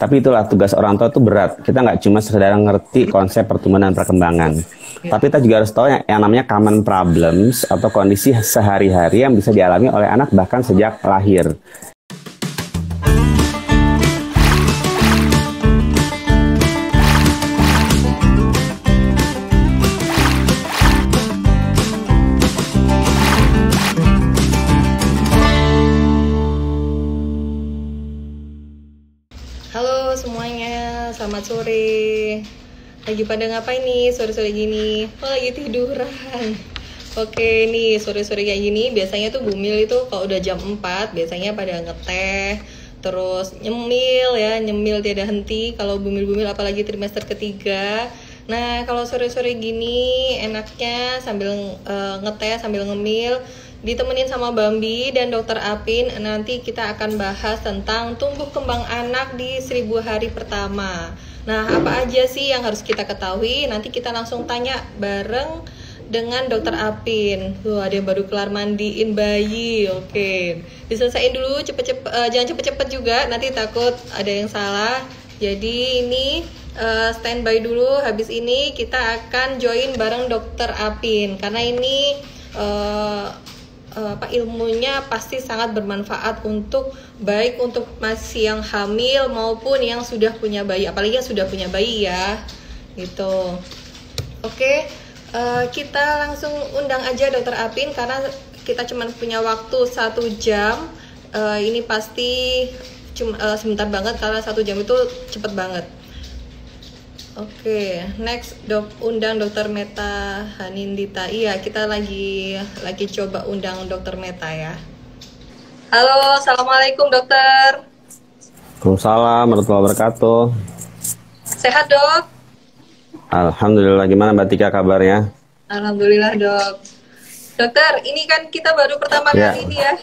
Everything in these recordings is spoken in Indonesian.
Tapi itulah tugas orang tua itu berat. Kita nggak cuma sekedar ngerti konsep pertumbuhan dan perkembangan. Tapi kita juga harus tahu yang namanya common problems atau kondisi sehari-hari yang bisa dialami oleh anak bahkan sejak lahir. Halo semuanya, selamat sore. Lagi pada ngapain nih sore-sore gini? Oh, lagi tiduran. Oke nih, sore-sore kayak gini biasanya tuh Bumil itu kalau udah jam 4 biasanya pada ngeteh, terus nyemil tiada henti kalau Bumil-Bumil apalagi trimester ketiga. Nah, kalau sore-sore gini enaknya sambil ngeteh, sambil ngemil, ditemenin sama Bambi dan Dokter Apin. Nanti kita akan bahas tentang tumbuh kembang anak di 1000 hari pertama. Nah, apa aja sih yang harus kita ketahui? Nanti kita langsung tanya bareng dengan Dokter Apin. Ada yang baru kelar mandiin bayi. Oke, diselesain dulu jangan cepet-cepet juga, nanti takut ada yang salah. Jadi ini standby dulu. Habis ini kita akan join bareng Dokter Apin karena ini ilmunya pasti sangat bermanfaat baik untuk masih yang hamil maupun yang sudah punya bayi, apalagi yang sudah punya bayi ya gitu. Oke, kita langsung undang aja Dokter Apin karena kita cuma punya waktu 1 jam. Ini pasti sebentar banget karena 1 jam itu cepet banget. Oke, next undang Dokter Meta Hanindita. Iya, kita lagi coba undang Dokter Meta ya. Halo, assalamualaikum dokter. Waalaikumsalam warahmatullahi wabarakatuh. Sehat dok? Alhamdulillah, gimana Mbak Tika kabarnya? Alhamdulillah dok. Dokter, ini kan kita baru pertama kali ini ya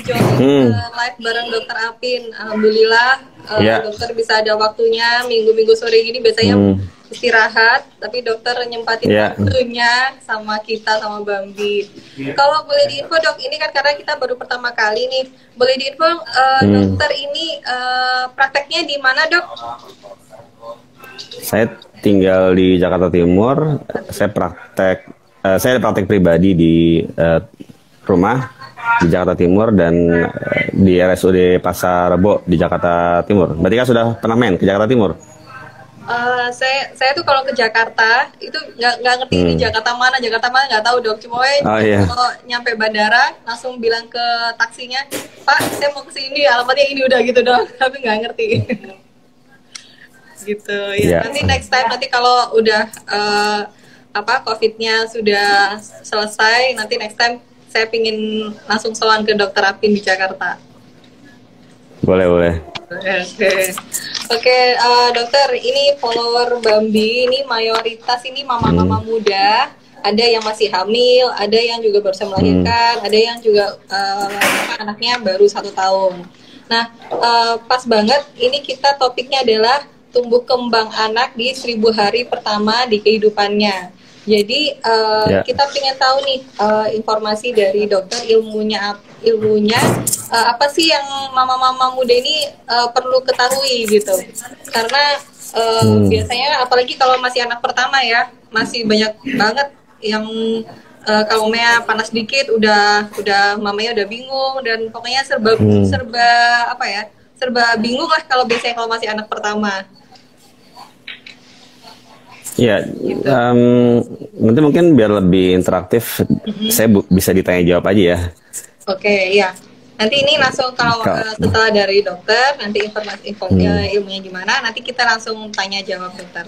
join live bareng Dokter Apin. Alhamdulillah dokter bisa ada waktunya minggu-minggu sore gini biasanya istirahat, tapi dokter nyempatin waktunya sama kita sama Bambi. Kalau boleh diinfo dok, ini kan karena kita baru pertama kali nih, boleh diinfo dokter ini prakteknya di mana dok? Saya tinggal di Jakarta Timur. Saya praktek pribadi di rumah di Jakarta Timur dan di RSUD Pasar Rebo di Jakarta Timur. Mbak Tika sudah pernah main ke Jakarta Timur? Saya tuh kalau ke Jakarta itu nggak ngerti ini Jakarta mana nggak tahu dok. Cuma kalau nyampe bandara langsung bilang ke taksinya, Pak saya mau kesini, alamatnya ini, udah gitu dong. Tapi nggak ngerti. Gitu ya. Nanti next time kalau udah COVID-nya sudah selesai, nanti next time saya pingin langsung sowan ke Dokter Apin di Jakarta. Boleh. Oke, dokter, ini follower Bambi ini mayoritas ini mama-mama muda, ada yang masih hamil, ada yang juga baru saja melahirkan, ada yang juga anaknya baru 1 tahun. Nah, pas banget ini kita topiknya adalah tumbuh kembang anak di 1000 hari pertama di kehidupannya. Jadi kita pengen tahu nih informasi dari dokter, ilmunya apa sih yang mama-mama muda ini perlu ketahui gitu. Karena biasanya apalagi kalau masih anak pertama ya, masih banyak banget yang kalau Mea panas dikit udah mamanya udah bingung, dan pokoknya serba bingung lah kalau masih anak pertama. Ya, gitu. Nanti mungkin biar lebih interaktif, saya bisa ditanya jawab aja ya. Oke, ya. Nanti ini langsung kalau setelah dari dokter, nanti ilmunya gimana, nanti kita langsung tanya jawab dokter.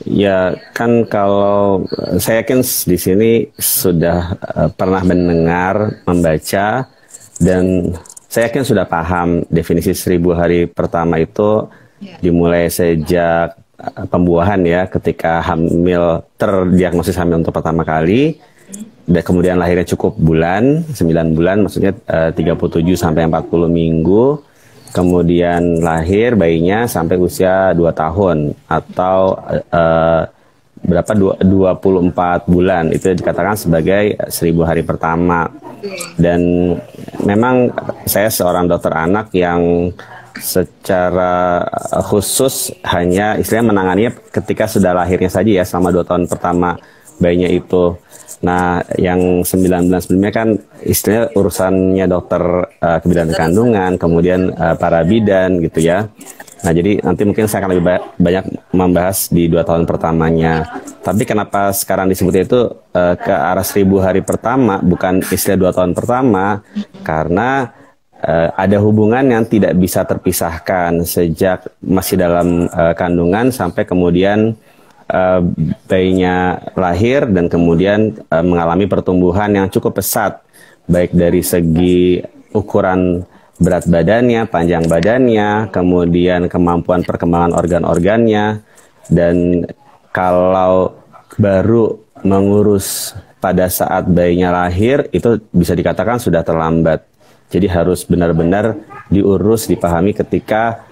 Ya, kan kalau saya yakin di sini sudah pernah mendengar, membaca, dan saya yakin sudah paham definisi 1000 hari pertama itu dimulai sejak pembuahan ya, ketika terdiagnosis hamil untuk pertama kali, dan kemudian lahirnya cukup 9 bulan, maksudnya 37 sampai 40 minggu, kemudian lahir bayinya sampai usia 2 tahun atau 24 bulan, itu dikatakan sebagai 1000 hari pertama. Dan memang saya seorang dokter anak yang secara khusus hanya istilahnya menanganinya ketika sudah lahirnya saja ya, selama 2 tahun pertama bayinya itu. Nah, yang 9 bulan sebelumnya kan istilahnya urusannya dokter kebidanan kandungan, kemudian para bidan gitu ya. Nah, jadi nanti mungkin saya akan lebih banyak membahas di 2 tahun pertamanya. Tapi kenapa sekarang disebutnya itu ke arah 1000 hari pertama, bukan istilah 2 tahun pertama? Karena ada hubungan yang tidak bisa terpisahkan sejak masih dalam kandungan sampai kemudian bayinya lahir dan kemudian mengalami pertumbuhan yang cukup pesat, baik dari segi ukuran berat badannya, panjang badannya, kemudian kemampuan perkembangan organ-organnya. Dan kalau baru mengurus pada saat bayinya lahir, itu bisa dikatakan sudah terlambat. Jadi harus benar-benar diurus, dipahami ketika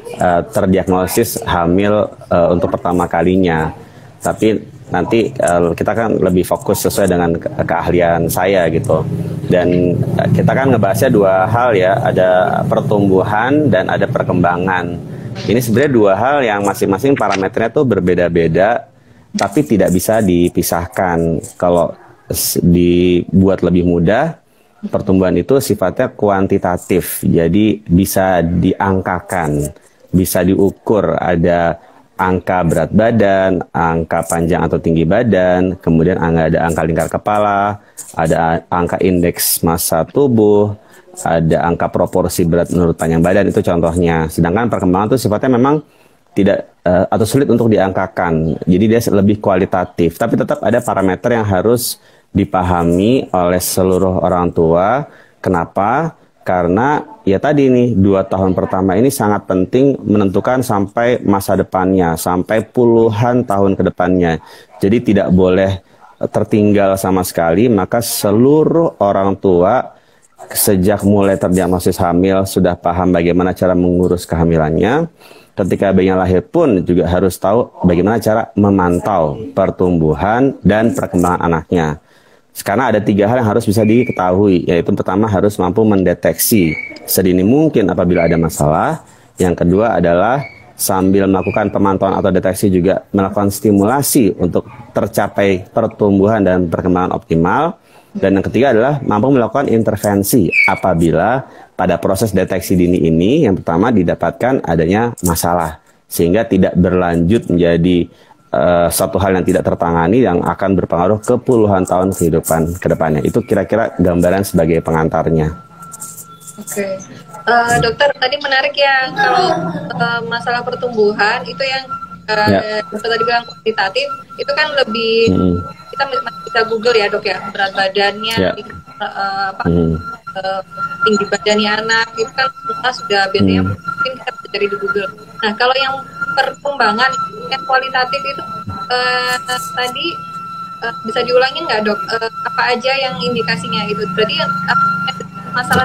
terdiagnosis hamil untuk pertama kalinya. Tapi nanti kita kan lebih fokus sesuai dengan keahlian saya gitu. Dan kita kan ngebahasnya 2 hal ya, ada pertumbuhan dan ada perkembangan. Ini sebenarnya 2 hal yang masing-masing parameternya tuh berbeda-beda, tapi tidak bisa dipisahkan. Kalau dibuat lebih mudah, pertumbuhan itu sifatnya kuantitatif, jadi bisa diangkakan, bisa diukur. Ada angka berat badan, angka panjang atau tinggi badan, kemudian ada angka lingkar kepala, ada angka indeks massa tubuh, ada angka proporsi berat menurut panjang badan, itu contohnya. Sedangkan perkembangan itu sifatnya memang tidak atau sulit untuk diangkakan, jadi dia lebih kualitatif. Tapi tetap ada parameter yang harus dipahami oleh seluruh orang tua. Kenapa? Karena ya tadi nih, 2 tahun pertama ini sangat penting menentukan sampai masa depannya, sampai puluhan tahun ke depannya. Jadi tidak boleh tertinggal sama sekali. Maka seluruh orang tua sejak mulai terdiagnosis hamil sudah paham bagaimana cara mengurus kehamilannya. Ketika bayinya lahir pun juga harus tahu bagaimana cara memantau pertumbuhan dan perkembangan anaknya. Karena ada 3 hal yang harus bisa diketahui, yaitu pertama harus mampu mendeteksi sedini mungkin apabila ada masalah. Yang kedua adalah sambil melakukan pemantauan atau deteksi juga melakukan stimulasi untuk tercapai pertumbuhan dan perkembangan optimal. Dan yang ketiga adalah mampu melakukan intervensi apabila pada proses deteksi dini ini yang pertama didapatkan adanya masalah, sehingga tidak berlanjut menjadi satu hal yang tidak tertangani yang akan berpengaruh ke puluhan tahun kehidupan ke depannya. Itu kira-kira gambaran sebagai pengantarnya. Oke. Dokter, tadi menarik ya, kalau masalah pertumbuhan itu yang dokter tadi bilang kuantitatif, itu kan lebih kita masih bisa Google ya dok ya, berat badannya, tinggi badannya anak, itu kan kita sudah biasanya mungkin kita bisa cari di Google. Nah, kalau yang perkembangan yang kualitatif itu tadi bisa diulangi nggak dok? Apa aja yang indikasinya itu? Berarti yang masalah.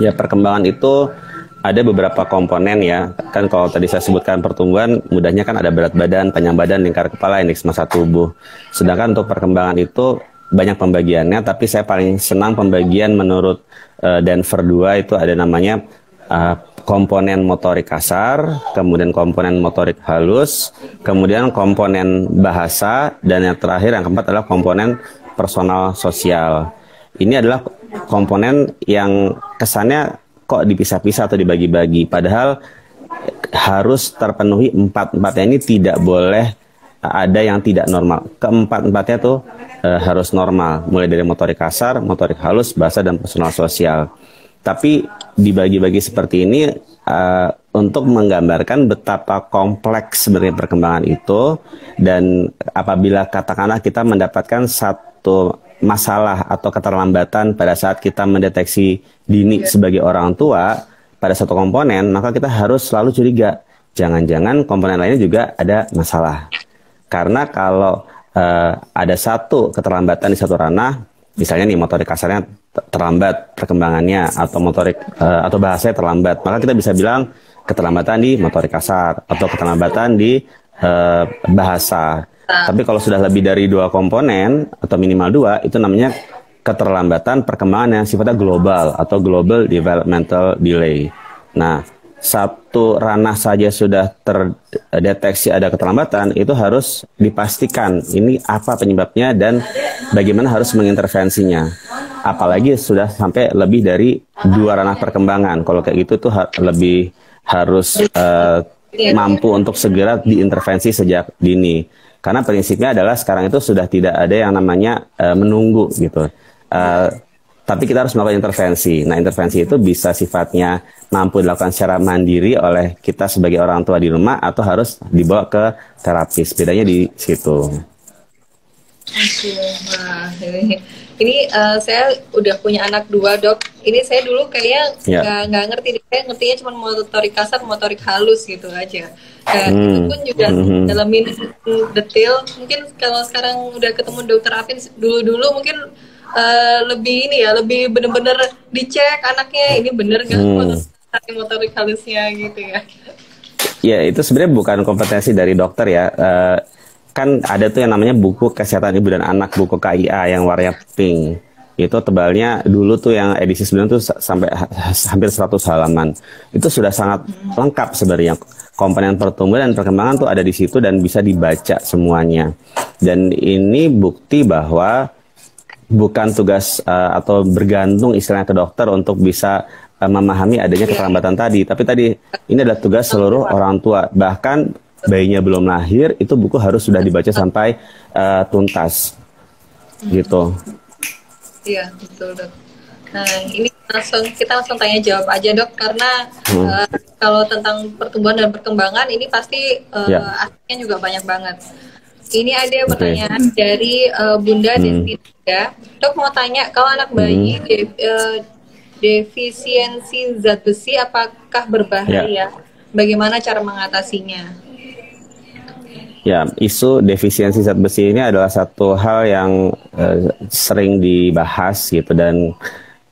Ya, perkembangan itu ada beberapa komponen ya. Kan kalau tadi saya sebutkan pertumbuhan, mudahnya kan ada berat badan, panjang badan, lingkar kepala, indeks massa tubuh. Sedangkan untuk perkembangan itu banyak pembagiannya, tapi saya paling senang pembagian menurut Denver 2 itu ada namanya komponen motorik kasar, kemudian komponen motorik halus, kemudian komponen bahasa, dan yang terakhir yang keempat adalah komponen personal sosial. Ini adalah komponen yang kesannya kok dipisah-pisah atau dibagi-bagi, padahal harus terpenuhi empat-empatnya. Ini tidak boleh ada yang tidak normal. Keempat-empatnya tuh harus normal, mulai dari motorik kasar, motorik halus, bahasa, dan personal sosial. Tapi dibagi-bagi seperti ini untuk menggambarkan betapa kompleks sebenarnya perkembangan itu. Dan apabila katakanlah kita mendapatkan satu masalah atau keterlambatan pada saat kita mendeteksi dini sebagai orang tua pada satu komponen, maka kita harus selalu curiga, jangan-jangan komponen lainnya juga ada masalah. Karena kalau ada satu keterlambatan di satu ranah, misalnya nih motorik kasarnya terlambat perkembangannya, atau motorik atau bahasanya terlambat, maka kita bisa bilang keterlambatan di motorik kasar atau keterlambatan di bahasa. Tapi kalau sudah lebih dari 2 komponen atau minimal 2, itu namanya keterlambatan perkembangan yang sifatnya global atau global developmental delay. Nah, satu ranah saja sudah terdeteksi ada keterlambatan, itu harus dipastikan ini apa penyebabnya dan bagaimana harus mengintervensinya. Apalagi sudah sampai lebih dari 2 ranah perkembangan. Kalau kayak gitu tuh lebih harus mampu untuk segera diintervensi sejak dini. Karena prinsipnya adalah sekarang itu sudah tidak ada yang namanya menunggu gitu. Tapi kita harus melakukan intervensi. Nah, intervensi itu bisa sifatnya mampu dilakukan secara mandiri oleh kita sebagai orang tua di rumah atau harus dibawa ke terapis. Bedanya di situ. Oke, wah ini saya udah punya anak 2 dok. Ini saya dulu kayaknya nggak ngerti, saya ngertinya cuma motorik kasar, motorik halus gitu aja. Itu pun juga dalamin detail. Mungkin kalau sekarang udah ketemu dokter Afin, dulu mungkin lebih ini ya, lebih bener-bener dicek anaknya ini bener gak motorik halusnya gitu ya. Ya, itu sebenarnya bukan kompetensi dari dokter ya. Kan ada tuh yang namanya buku kesehatan ibu dan anak, buku KIA yang warnanya pink. Itu tebalnya dulu tuh yang edisi 9 tuh sampai hampir 100 halaman. Itu sudah sangat lengkap sebenarnya. Komponen pertumbuhan dan perkembangan tuh ada di situ dan bisa dibaca semuanya. Dan ini bukti bahwa bukan tugas atau bergantung istilahnya ke dokter untuk bisa memahami adanya keterlambatan tadi. Tapi tadi ini adalah tugas seluruh orang tua. Bahkan bayinya belum lahir, itu buku harus sudah dibaca sampai tuntas. Gitu. Iya, betul dok. Nah, ini kita langsung tanya jawab aja dok, karena kalau tentang pertumbuhan dan perkembangan ini pasti artinya juga banyak banget. Ini ada pertanyaan dari Bunda Destinda. Dok mau tanya, kalau anak bayi defisiensi zat besi apakah berbahaya? Bagaimana cara mengatasinya? Ya, isu defisiensi zat besi ini adalah satu hal yang sering dibahas gitu, dan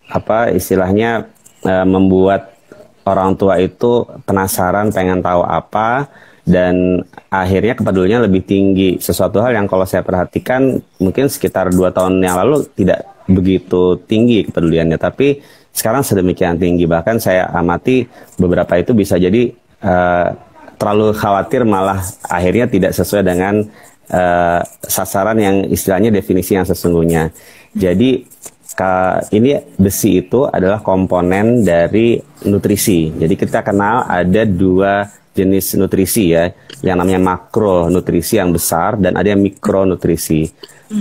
apa istilahnya membuat orang tua itu penasaran, pengen tahu apa, dan akhirnya kepeduliannya lebih tinggi. Sesuatu hal yang kalau saya perhatikan mungkin sekitar 2 tahun yang lalu tidak begitu tinggi kepeduliannya, tapi sekarang sedemikian tinggi. Bahkan saya amati beberapa itu bisa jadi terlalu khawatir, malah akhirnya tidak sesuai dengan sasaran yang istilahnya definisi yang sesungguhnya. Jadi ini besi itu adalah komponen dari nutrisi. Jadi kita kenal ada 2 jenis nutrisi ya, yang namanya makronutrisi yang besar dan ada yang mikronutrisi.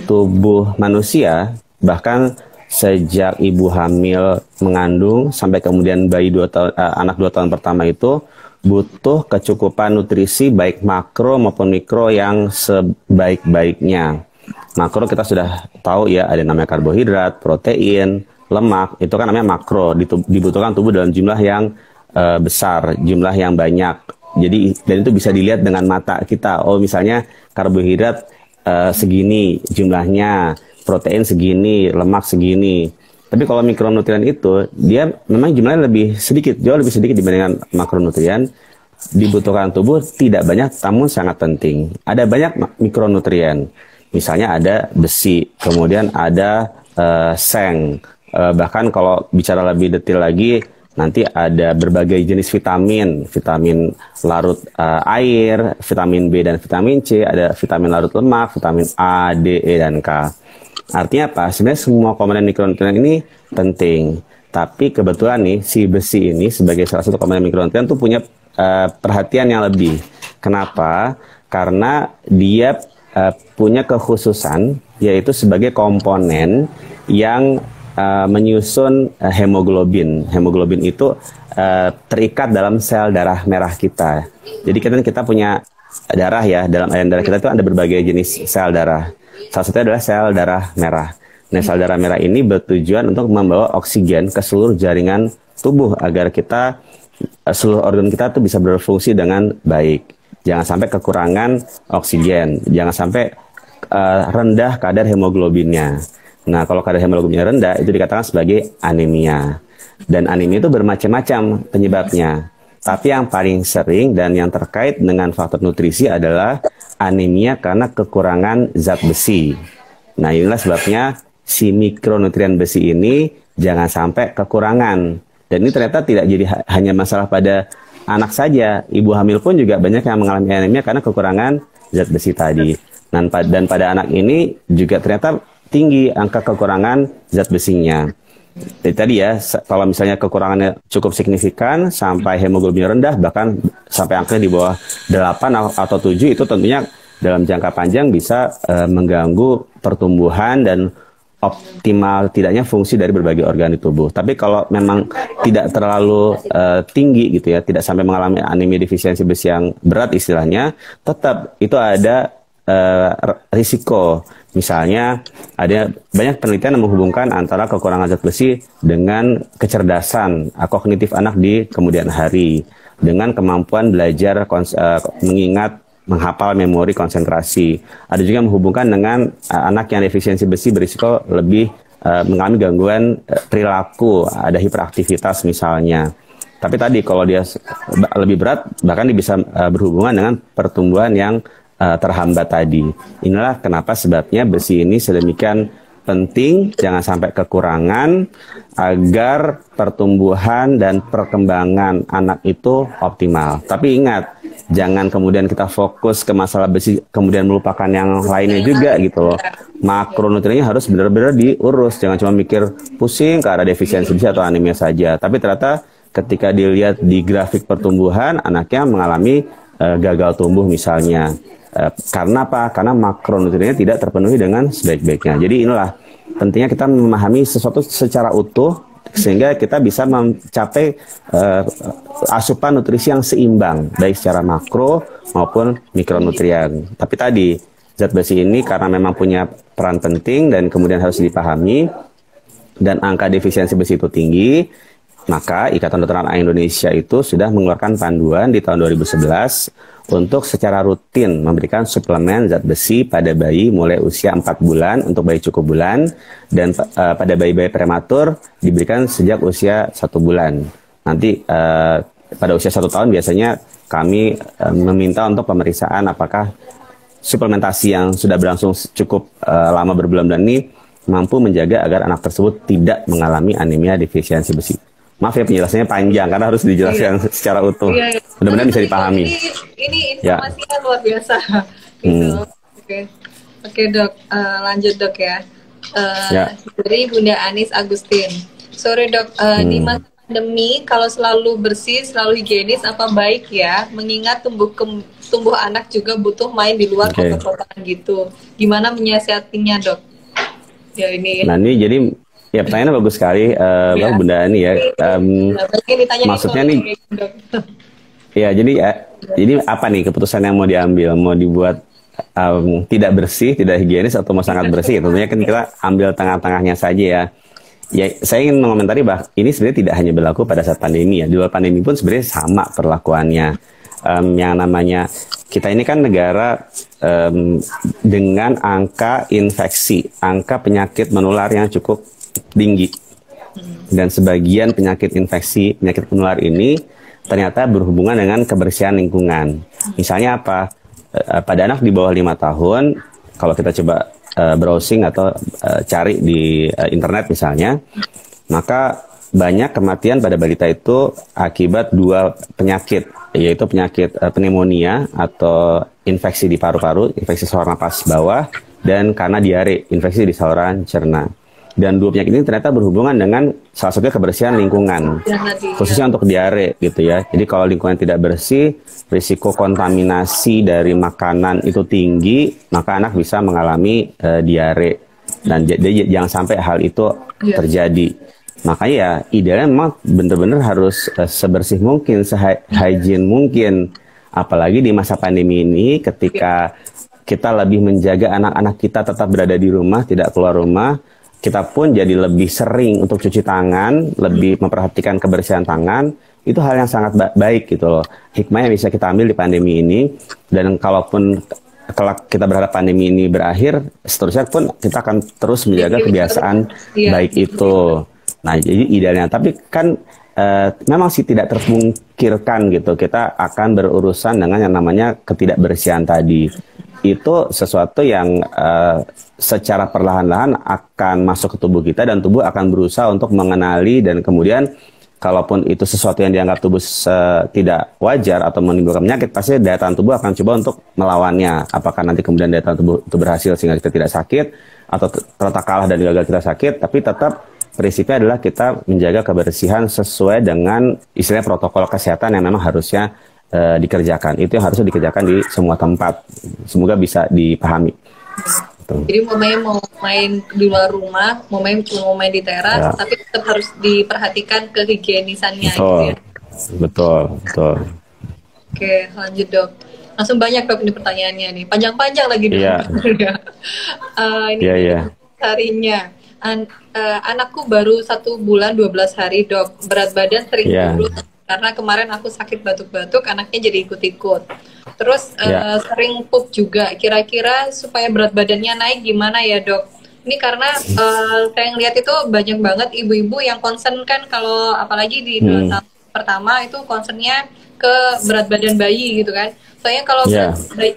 Tubuh manusia bahkan sejak ibu hamil mengandung sampai kemudian bayi 2 tahun, anak 2 tahun pertama itu butuh kecukupan nutrisi baik makro maupun mikro yang sebaik-baiknya. Makro kita sudah tahu ya, ada namanya karbohidrat, protein, lemak, itu kan namanya makro, dibutuhkan tubuh dalam jumlah yang besar, jumlah yang banyak. Jadi dan itu bisa dilihat dengan mata kita. Oh, misalnya karbohidrat segini jumlahnya, protein segini, lemak segini. Tapi kalau mikronutrien itu dia memang jumlahnya lebih sedikit, jauh lebih sedikit dibandingkan makronutrien. Dibutuhkan tubuh tidak banyak, namun sangat penting. Ada banyak mikronutrien. Misalnya ada besi, kemudian ada seng. Bahkan kalau bicara lebih detail lagi, nanti ada berbagai jenis vitamin, vitamin larut air, vitamin B dan vitamin C, ada vitamin larut lemak, vitamin A, D, E, dan K. Artinya apa? Sebenarnya semua komponen mikronutrien ini penting. Tapi kebetulan nih, si besi ini sebagai salah satu komponen mikronutrien tuh punya perhatian yang lebih. Kenapa? Karena dia punya kekhususan, yaitu sebagai komponen yang menyusun hemoglobin. Hemoglobin itu terikat dalam sel darah merah kita. Jadi kita punya darah ya, dalam aliran darah kita itu ada berbagai jenis sel darah. Salah satunya adalah sel darah merah. Nah, sel darah merah ini bertujuan untuk membawa oksigen ke seluruh jaringan tubuh agar seluruh organ kita tuh bisa berfungsi dengan baik. Jangan sampai kekurangan oksigen, jangan sampai rendah kadar hemoglobinnya. Nah, kalau kadar hemoglobinnya rendah, itu dikatakan sebagai anemia. Dan anemia itu bermacam-macam penyebabnya. Tapi yang paling sering dan yang terkait dengan faktor nutrisi adalah anemia karena kekurangan zat besi. Nah, inilah sebabnya si mikronutrien besi ini jangan sampai kekurangan. Dan ini ternyata tidak jadi hanya masalah pada anak saja, ibu hamil pun juga banyak yang mengalami anemia karena kekurangan zat besi tadi. Dan pada anak ini juga ternyata tinggi angka kekurangan zat besinya. Jadi tadi ya, kalau misalnya kekurangannya cukup signifikan sampai hemoglobin rendah, bahkan sampai angkanya di bawah 8 atau 7, itu tentunya dalam jangka panjang bisa mengganggu pertumbuhan dan optimal tidaknya fungsi dari berbagai organ di tubuh. Tapi kalau memang tidak terlalu tinggi gitu ya, tidak sampai mengalami anemia defisiensi besi yang berat istilahnya, tetap itu ada risiko. Misalnya ada banyak penelitian yang menghubungkan antara kekurangan zat besi dengan kecerdasan kognitif anak di kemudian hari, dengan kemampuan belajar, mengingat, menghafal, memori, konsentrasi. Ada juga yang menghubungkan dengan anak yang defisiensi besi berisiko lebih mengalami gangguan perilaku, ada hiperaktivitas misalnya. Tapi tadi kalau dia lebih berat, bahkan dia bisa berhubungan dengan pertumbuhan yang terhambat tadi. Inilah kenapa sebabnya besi ini sedemikian penting, jangan sampai kekurangan agar pertumbuhan dan perkembangan anak itu optimal. Tapi ingat, jangan kemudian kita fokus ke masalah besi kemudian melupakan yang lainnya juga gitu loh. Makronutriennya harus benar-benar diurus, jangan cuma mikir pusing ke arah defisiensi besi atau anemia saja. Tapi ternyata ketika dilihat di grafik pertumbuhan, anaknya mengalami gagal tumbuh misalnya. Karena apa? Karena makronutriennya tidak terpenuhi dengan sebaik-baiknya. Jadi inilah pentingnya kita memahami sesuatu secara utuh sehingga kita bisa mencapai asupan nutrisi yang seimbang baik secara makro maupun mikronutrien. Tapi tadi zat besi ini karena memang punya peran penting dan kemudian harus dipahami dan angka defisiensi besi itu tinggi, maka Ikatan Dokter Anak Indonesia itu sudah mengeluarkan panduan di tahun 2011 untuk secara rutin memberikan suplemen zat besi pada bayi mulai usia 4 bulan untuk bayi cukup bulan, dan pada bayi-bayi prematur diberikan sejak usia 1 bulan. Nanti pada usia 1 tahun biasanya kami meminta untuk pemeriksaan apakah suplementasi yang sudah berlangsung cukup lama berbulan-bulan ini mampu menjaga agar anak tersebut tidak mengalami anemia defisiensi besi. Maaf ya penjelasannya panjang karena harus dijelaskan secara utuh. Mudah-mudahan bisa dipahami. Ini informasinya luar biasa. Gitu. Oke dok, lanjut dok ya. Dari Bunda Anis Agustin. Sore dok, di masa pandemi kalau selalu bersih, selalu higienis apa baik ya? Mengingat tumbuh anak juga butuh main di luar kotor-kotoran gitu. Gimana menyiasatinya dok? Ya ini. Nah ini jadi ya pertanyaannya bagus sekali, Bunda Ani ya. Maksudnya nih, ya jadi apa nih keputusan yang mau diambil? Mau dibuat tidak bersih, tidak higienis, atau mau sangat bersih? Tentunya kan kita ambil tengah-tengahnya saja ya. Ya, saya ingin mengomentari bahwa ini sebenarnya tidak hanya berlaku pada saat pandemi ya. Di luar pandemi pun sebenarnya sama perlakuannya. Yang namanya kita ini kan negara dengan angka infeksi, angka penyakit menular yang cukup tinggi, dan sebagian penyakit infeksi, penyakit menular ini ternyata berhubungan dengan kebersihan lingkungan. Misalnya apa? Pada anak di bawah 5 tahun, kalau kita coba browsing atau cari di internet misalnya, maka banyak kematian pada balita itu akibat 2 penyakit, yaitu penyakit pneumonia atau infeksi di paru-paru, infeksi saluran napas bawah, dan karena diare, infeksi di saluran cerna. Dan 2 penyakit ini ternyata berhubungan dengan salah satunya kebersihan lingkungan, khususnya untuk diare gitu ya. Jadi kalau lingkungan tidak bersih, risiko kontaminasi dari makanan itu tinggi, maka anak bisa mengalami diare. Dan jadi jangan sampai hal itu terjadi. Makanya ya idealnya memang benar-benar harus sebersih mungkin, se-hygiene mungkin. Apalagi di masa pandemi ini ketika kita lebih menjaga anak-anak kita tetap berada di rumah, tidak keluar rumah, kita pun jadi lebih sering untuk cuci tangan, lebih memperhatikan kebersihan tangan, itu hal yang sangat baik gitu loh. Hikmah yang bisa kita ambil di pandemi ini, dan kalaupun kelak kita berharap pandemi ini berakhir, seterusnya pun kita akan terus menjaga kebiasaan baik itu. Nah, jadi idealnya, tapi kan memang sih tidak terpungkirkan gitu, kita akan berurusan dengan yang namanya ketidakbersihan tadi. Itu sesuatu yang secara perlahan-lahan akan masuk ke tubuh kita, dan tubuh akan berusaha untuk mengenali dan kemudian kalaupun itu sesuatu yang dianggap tubuh tidak wajar atau menimbulkan penyakit, pasti daya tahan tubuh akan coba untuk melawannya. Apakah nanti kemudian daya tahan tubuh itu berhasil sehingga kita tidak sakit, atau ternyata kalah dan gagal kita sakit, tapi tetap prinsipnya adalah kita menjaga kebersihan sesuai dengan istilah protokol kesehatan yang memang harusnya dikerjakan. Itu yang harusnya dikerjakan di semua tempat. Semoga bisa dipahami. Jadi mau main di luar rumah, cuma mau main di teras, tapi tetap harus diperhatikan kehigienisannya. Betul, gitu ya. betul. Oke, lanjut dok. Langsung banyak dok ini pertanyaannya nih, panjang-panjang lagi dok. Ini harinya. Anakku baru 1 bulan 12 hari dok, berat badan sering turun karena kemarin aku sakit batuk-batuk, anaknya jadi ikut-ikut. Terus sering pup juga. Kira-kira supaya berat badannya naik gimana ya dok? Ini karena saya ngeliat itu banyak banget ibu-ibu yang concern kan kalau apalagi di 2 tahun pertama itu concernnya ke berat badan bayi gitu kan. Soalnya kalau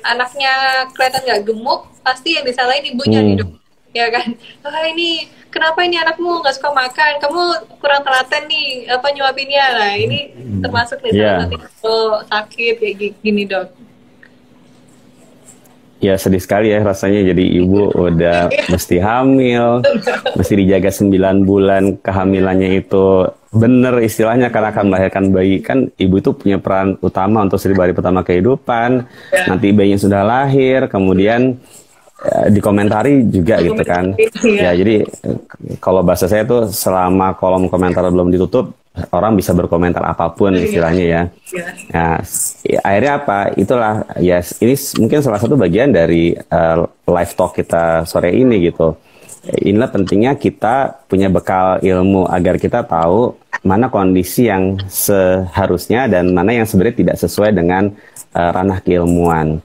anaknya kelihatan nggak gemuk, pasti yang disalahin ibunya nih dok. Ya kan, ini kenapa ini anakmu nggak suka makan, kamu kurang telaten nih nyuapinnya. Nah ini termasuk nih salah satu sakit kayak gini dok. Ya sedih sekali ya rasanya jadi ibu udah mesti hamil, mesti dijaga 9 bulan kehamilannya itu bener istilahnya karena akan melahirkan bayi. Kan ibu itu punya peran utama untuk 1000 hari pertama kehidupan. Nanti bayinya sudah lahir, kemudian dikomentari juga gitu kan. Ya jadi kalau bahasa saya tuh selama kolom komentar belum ditutup, orang bisa berkomentar apapun istilahnya ya. Nah, akhirnya apa? Itulah ya ini mungkin salah satu bagian dari live talk kita sore ini gitu. Inilah pentingnya kita punya bekal ilmu agar kita tahu mana kondisi yang seharusnya dan mana yang sebenarnya tidak sesuai dengan ranah keilmuan.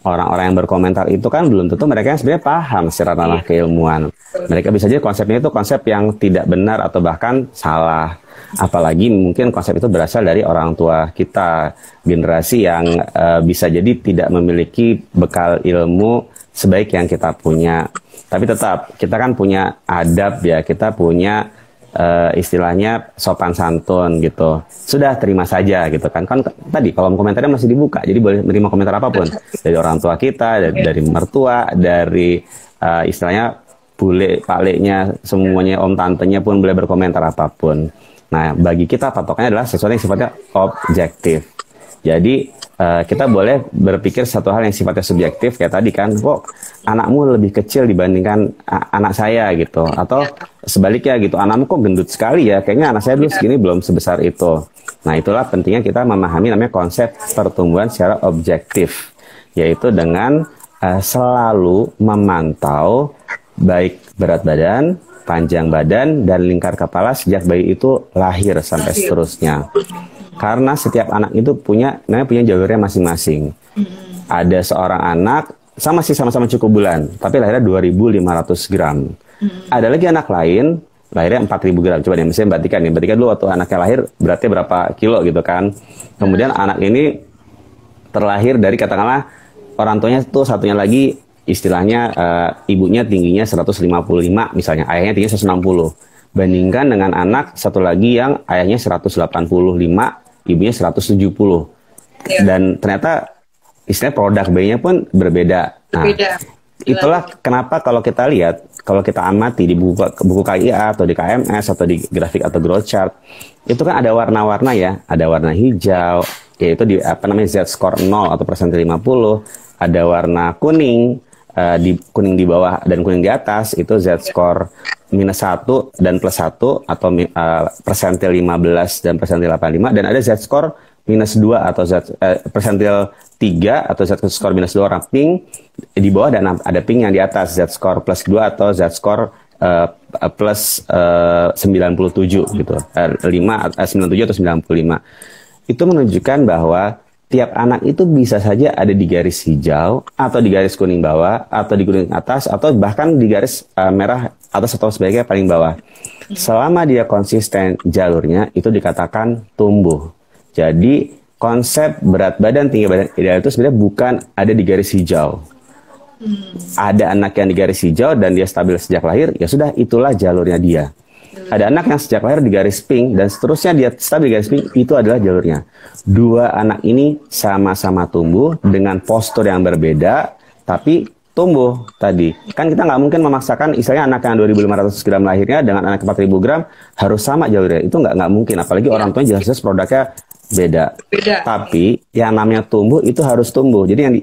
Orang-orang yang berkomentar itu kan belum tentu mereka yang sebenarnya paham secara ranah keilmuan. Mereka bisa jadi konsepnya itu konsep yang tidak benar atau bahkan salah. Apalagi mungkin konsep itu berasal dari orang tua kita, generasi yang bisa jadi tidak memiliki bekal ilmu sebaik yang kita punya. Tapi tetap kita kan punya adab ya, kita punya istilahnya sopan santun gitu. Sudah terima saja gitu kan. Kan tadi kolom komentarnya masih dibuka, jadi boleh menerima komentar apapun dari orang tua kita, dari mertua, dari istilahnya bule, pakliknya, semuanya om tantenya pun boleh berkomentar apapun. Nah, bagi kita patokannya adalah sesuatu yang sifatnya objektif. Jadi kita boleh berpikir satu hal yang sifatnya subjektif kayak tadi kan, kok anakmu lebih kecil dibandingkan anak saya gitu, atau sebaliknya gitu, anakmu kok gendut sekali ya, kayaknya anak saya dulu segini belum sebesar itu. Nah itulah pentingnya kita memahami namanya konsep pertumbuhan secara objektif, yaitu dengan selalu memantau baik berat badan, panjang badan, dan lingkar kepala sejak bayi itu lahir sampai seterusnya. Karena setiap anak itu punya jalurnya masing-masing. Ada seorang anak sama-sama cukup bulan, tapi lahirnya 2.500 gram. Ada lagi anak lain lahirnya 4.000 gram. Coba deh, misalnya Mbak Tika dulu waktu anaknya lahir beratnya berapa kilo gitu kan. Kemudian anak ini terlahir dari katakanlah orang tuanya tuh satunya lagi istilahnya ibunya tingginya 155 misalnya, ayahnya tingginya 160. Bandingkan dengan anak satu lagi yang ayahnya 185, ibunya 170. Dan ternyata istilah produk bayinya pun berbeda. Nah, itulah kenapa kalau kita lihat, kalau kita amati di buku KIA atau di KMS atau di grafik atau growth chart, itu kan ada warna-warna ya, ada warna hijau, yaitu di Z-score 0 atau persentil 50, ada warna kuning, kuning di bawah dan kuning di atas itu Z-score -1 dan +1 atau persentil 15 dan persentil 85, dan ada Z-score -2 atau persentil 3 atau Z-score -2 warna pink di bawah, dan ada pink yang di atas Z-score +2 atau Z-score plus 97 gitu, 97 atau 95. Itu menunjukkan bahwa tiap anak itu bisa saja ada di garis hijau, atau di garis kuning bawah, atau di kuning atas, atau bahkan di garis merah atas atau sebaliknya paling bawah. Selama dia konsisten jalurnya, itu dikatakan tumbuh. Jadi konsep berat badan, tinggi badan ideal itu sebenarnya bukan ada di garis hijau. Ada anak yang di garis hijau dan dia stabil sejak lahir, ya sudah itulah jalurnya dia. Ada anak yang sejak lahir di garis pink dan seterusnya dia stabil di garis pink, itu adalah jalurnya. Dua anak ini sama-sama tumbuh dengan postur yang berbeda, tapi tumbuh tadi. Kan kita nggak mungkin memaksakan istilahnya anak yang 2.500 gram lahirnya dengan anak 4.000 gram harus sama jalurnya. Itu nggak mungkin, apalagi orang tuanya jelas-jelas produknya beda. Tapi yang namanya tumbuh itu harus tumbuh. Jadi yang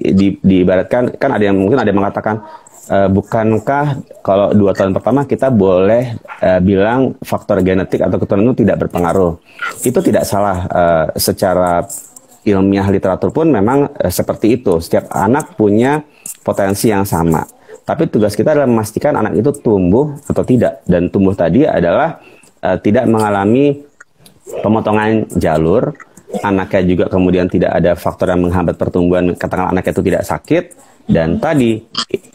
diibaratkan, kan ada yang mungkin ada yang mengatakan, bukankah kalau 2 tahun pertama kita boleh bilang faktor genetik atau keturunan itu tidak berpengaruh? Itu tidak salah. Secara ilmiah literatur pun memang seperti itu. Setiap anak punya potensi yang sama. Tapi tugas kita adalah memastikan anak itu tumbuh atau tidak. Dan tumbuh tadi adalah tidak mengalami pemotongan jalur. Anaknya juga kemudian tidak ada faktor yang menghambat pertumbuhan, katakanlah anaknya itu tidak sakit. Dan tadi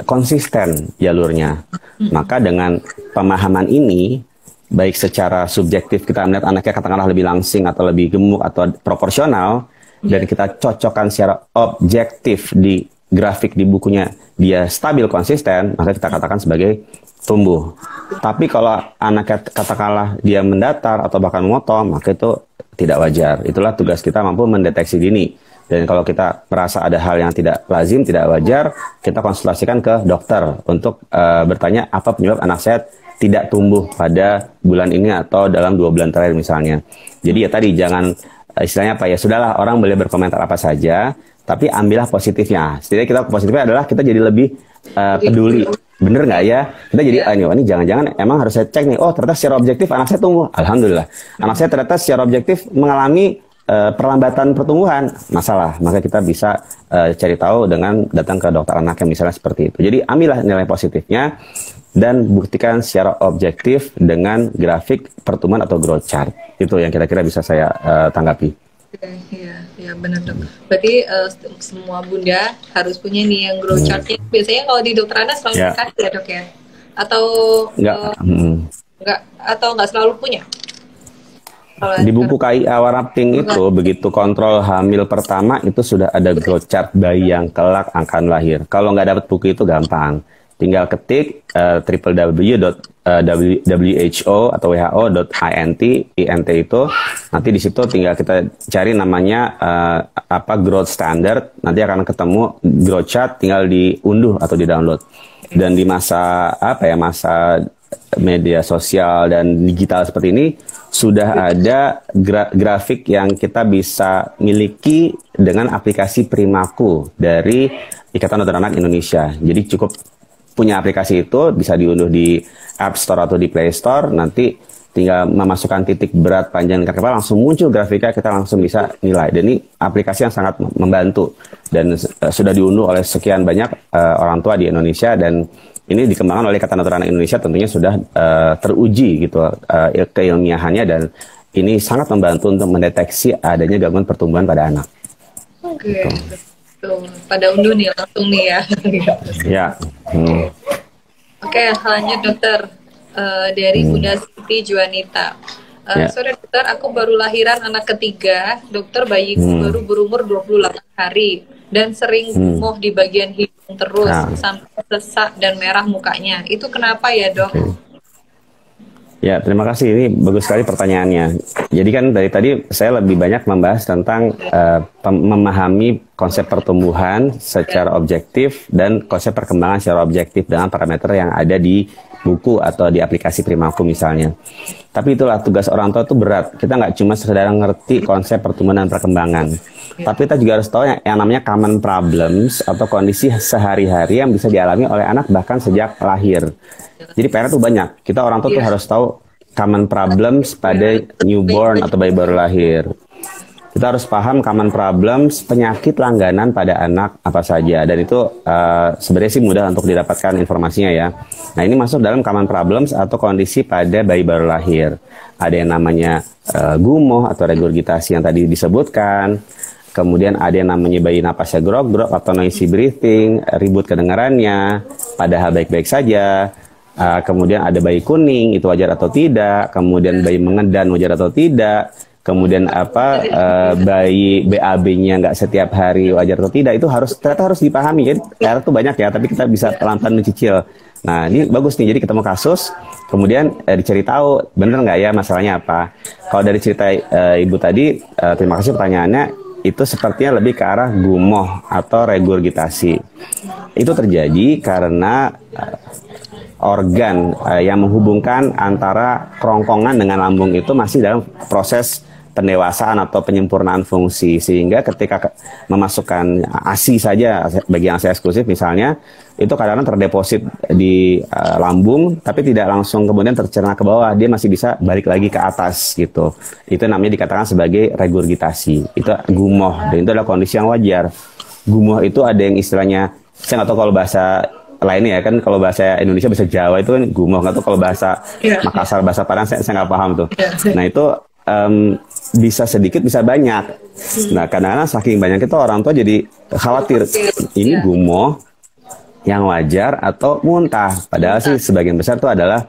konsisten jalurnya. Maka dengan pemahaman ini, baik secara subjektif kita melihat anaknya katakanlah lebih langsing atau lebih gemuk atau proporsional, dan kita cocokkan secara objektif di grafik di bukunya dia stabil konsisten, maka kita katakan sebagai tumbuh. Tapi kalau anaknya katakanlah dia mendatar atau bahkan memotong, maka itu tidak wajar. Itulah tugas kita mampu mendeteksi dini. Dan kalau kita merasa ada hal yang tidak lazim, tidak wajar, kita konsultasikan ke dokter untuk bertanya apa penyebab anak saya tidak tumbuh pada bulan ini atau dalam 2 bulan terakhir misalnya. Jadi ya tadi jangan istilahnya apa ya, sudahlah orang boleh berkomentar apa saja, tapi ambillah positifnya. Setidaknya kita positifnya adalah kita jadi lebih peduli. Bener nggak ya? Kita jadi, ini jangan-jangan emang harus saya cek nih, oh ternyata secara objektif anak saya tumbuh. Alhamdulillah. Anak saya ternyata secara objektif mengalami perlambatan pertumbuhan, masalah. Maka kita bisa cari tahu dengan datang ke dokter anak yang misalnya seperti itu. Jadi ambillah nilai positifnya dan buktikan secara objektif dengan grafik pertumbuhan atau growth chart. Itu yang kira-kira bisa saya tanggapi. Iya benar dok. Berarti semua bunda harus punya nih yang growth chartnya. Biasanya kalau di dokter anak selalu dikasih ya dok ya? Atau nggak selalu punya? Di buku KIA warna pink itu, begitu kontrol hamil pertama itu sudah ada growth chart bayi yang kelak akan lahir. Kalau nggak dapat buku itu gampang. Tinggal ketik www.who atau who.int itu. Nanti di situ tinggal kita cari namanya growth standard. Nanti akan ketemu growth chart, tinggal diunduh atau di-download. Dan di masa masa media sosial dan digital seperti ini sudah ada grafik yang kita bisa miliki dengan aplikasi Primaku dari Ikatan Dokter Anak Indonesia. Jadi cukup punya aplikasi itu, bisa diunduh di App Store atau di Play Store, nanti tinggal memasukkan titik berat panjang lingkar kepala, langsung muncul grafiknya, kita langsung bisa nilai. Dan ini aplikasi yang sangat membantu dan sudah diunduh oleh sekian banyak orang tua di Indonesia, dan ini dikembangkan oleh Ikatan Dokter Anak Indonesia, tentunya sudah teruji gitu keilmiahannya, dan ini sangat membantu untuk mendeteksi adanya gangguan pertumbuhan pada anak. Oke, tuh pada unduh nih langsung nih ya. Ya. Oke, lanjut dokter. Dari Bunda Siti Juanita. Sore dokter, aku baru lahiran anak ketiga. Dokter, bayiku baru berumur 28 hari dan sering muh di bagian hidung terus sampai sesak dan merah mukanya. Itu kenapa ya dok? Ya, terima kasih. Ini bagus sekali pertanyaannya. Jadi kan dari tadi saya lebih banyak membahas tentang memahami konsep pertumbuhan secara objektif dan konsep perkembangan secara objektif dengan parameter yang ada di buku atau di aplikasi Primaku misalnya. Tapi itulah tugas orang tua itu berat. Kita nggak cuma sekedar ngerti konsep pertumbuhan dan perkembangan. Tapi kita juga harus tahu yang namanya common problems atau kondisi sehari-hari yang bisa dialami oleh anak bahkan sejak lahir. Jadi PR itu banyak. Kita orang tua tuh harus tahu common problems pada newborn atau bayi baru lahir. Kita harus paham common problems penyakit langganan pada anak apa saja. Dan itu sebenarnya sih mudah untuk didapatkan informasinya ya. Nah ini masuk dalam common problems atau kondisi pada bayi baru lahir. Ada yang namanya gumoh atau regurgitasi yang tadi disebutkan. Kemudian ada yang namanya bayi napasnya grog-grog atau noisy breathing, ribut kedengarannya, padahal baik-baik saja. Kemudian ada bayi kuning, itu wajar atau tidak. Kemudian bayi mengedan, wajar atau tidak. Kemudian bayi BAB-nya nggak setiap hari, wajar atau tidak. Itu ternyata harus dipahami. Jadi PR itu banyak ya, tapi kita bisa pelan-pelan mencicil. Nah ini bagus nih, jadi ketemu kasus Kemudian dicari tahu bener nggak ya masalahnya apa. Kalau dari cerita ibu tadi, terima kasih pertanyaannya, itu sepertinya lebih ke arah gumoh atau regurgitasi. Itu terjadi karena organ yang menghubungkan antara kerongkongan dengan lambung itu masih dalam proses pendewasaan atau penyempurnaan fungsi, sehingga ketika memasukkan ASI saja, bagian ASI eksklusif misalnya, itu kadang-kadang terdeposit di lambung tapi tidak langsung kemudian tercerna ke bawah, dia masih bisa balik lagi ke atas gitu. Itu namanya dikatakan sebagai regurgitasi. Itu gumoh, dan itu adalah kondisi yang wajar. Gumoh itu ada yang istilahnya, saya nggak tahu kalau bahasa lainnya ya, kan kalau bahasa Indonesia, bahasa Jawa itu kan gumoh, nggak tahu kalau bahasa Makassar, bahasa Padang saya nggak paham tuh. Nah itu bisa sedikit bisa banyak. Nah kadang-kadang saking banyak itu orang tua jadi khawatir ini gumoh yang wajar atau muntah. Padahal sih sebagian besar itu adalah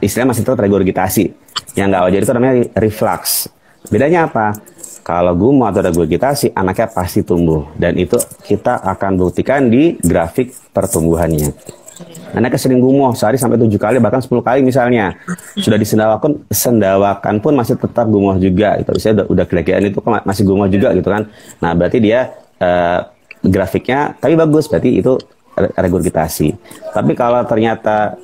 istilahnya masih tetap regurgitasi. Yang nggak wajar itu namanya reflux. Bedanya apa? Kalau gumoh atau regurgitasi, anaknya pasti tumbuh, dan itu kita akan buktikan di grafik pertumbuhannya. Anaknya sering gumoh sehari sampai 7 kali, bahkan 10 kali misalnya. Sudah disendawakan pun masih tetap gumoh juga. Itu saya udah kelegaan itu masih gumoh juga gitu kan. Nah, berarti dia grafiknya tapi bagus, berarti itu regurgitasi. Tapi kalau ternyata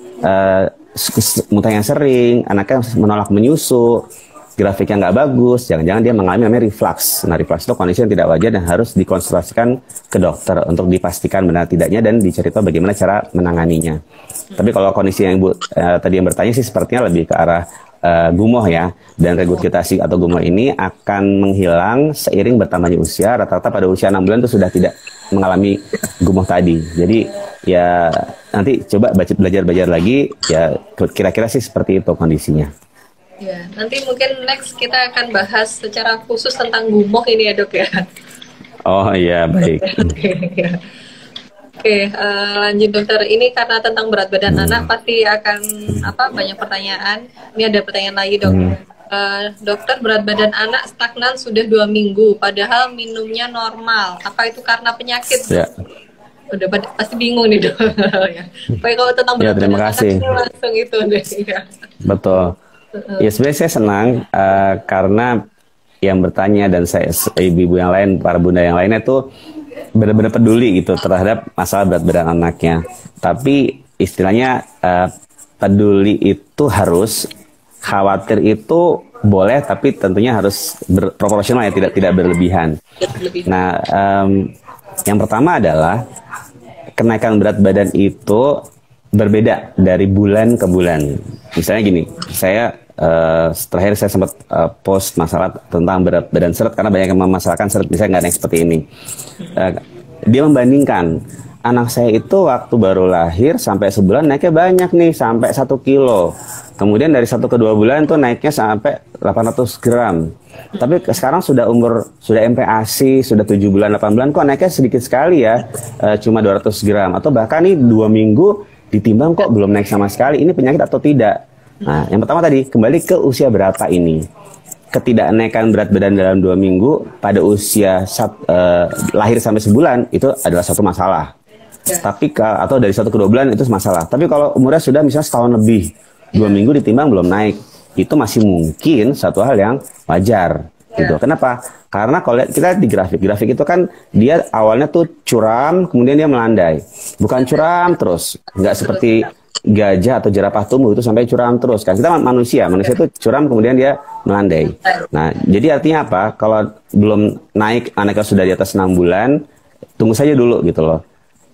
muntah yang sering, anaknya menolak menyusu, grafiknya nggak bagus, jangan-jangan dia mengalami namanya reflux. Nah, reflux itu kondisi yang tidak wajar dan harus dikonsultasikan ke dokter untuk dipastikan benar tidaknya dan dicari tahu bagaimana cara menanganinya. Tapi kalau kondisi yang Ibu tadi yang bertanya sih sepertinya lebih ke arah gumoh ya, dan regurgitasi atau gumoh ini akan menghilang seiring bertambahnya usia. Rata-rata pada usia 6 bulan itu sudah tidak mengalami gumoh tadi. Jadi ya nanti coba belajar lagi ya, kira-kira sih seperti itu kondisinya. Ya, nanti mungkin next kita akan bahas secara khusus tentang gumoh ini ya dok ya. Oh iya, baik. Oke, lanjut dokter. Ini karena tentang berat badan anak pasti akan banyak pertanyaan. Ini ada pertanyaan lagi dok. Dokter, berat badan anak stagnan sudah 2 minggu, padahal minumnya normal. Apa itu karena penyakit? Ya. Udah pasti bingung nih dok. Ya. Baik, kalau tentang berat badan anak langsung itu deh. Ya. Betul. Ya sebenarnya saya senang karena yang bertanya dan saya ibu-ibu yang lain, para bunda yang lainnya tuh benar-benar peduli gitu terhadap masalah berat badan anaknya. Tapi istilahnya peduli itu harus, khawatir itu boleh, tapi tentunya harus proporsional ya, tidak berlebihan. Nah, yang pertama adalah kenaikan berat badan itu berbeda dari bulan ke bulan. Misalnya gini, saya terakhir saya sempat post masalah tentang berat badan seret karena banyak yang memasalahkan seret, misalnya nggak ada yang seperti ini. Dia membandingkan anak saya itu waktu baru lahir sampai sebulan naiknya banyak nih, sampai 1 kilo. Kemudian dari 1 ke 2 bulan tuh naiknya sampai 800 gram. Tapi sekarang sudah MPASI, sudah 7 bulan, 8 bulan, kok naiknya sedikit sekali ya, cuma 200 gram. Atau bahkan nih 2 minggu ditimbang kok belum naik sama sekali, ini penyakit atau tidak? Nah, yang pertama tadi, kembali ke usia berapa ini. Ketidaknaikan berat badan dalam 2 minggu pada usia lahir sampai sebulan, itu adalah satu masalah. Tapi atau dari 1 ke 2 bulan itu masalah. Tapi kalau umurnya sudah misalnya setahun lebih, 2 minggu ditimbang belum naik, itu masih mungkin satu hal yang wajar. Gitu. Kenapa? Karena kalau kita lihat di grafik itu kan dia awalnya tuh curam, kemudian dia melandai. Bukan curam terus, nggak seperti gajah atau jerapah tumbuh itu sampai curam terus. Kan kita manusia itu curam kemudian dia melandai. Nah, jadi artinya apa? Kalau belum naik, anaknya sudah di atas 6 bulan, tunggu saja dulu gitu loh.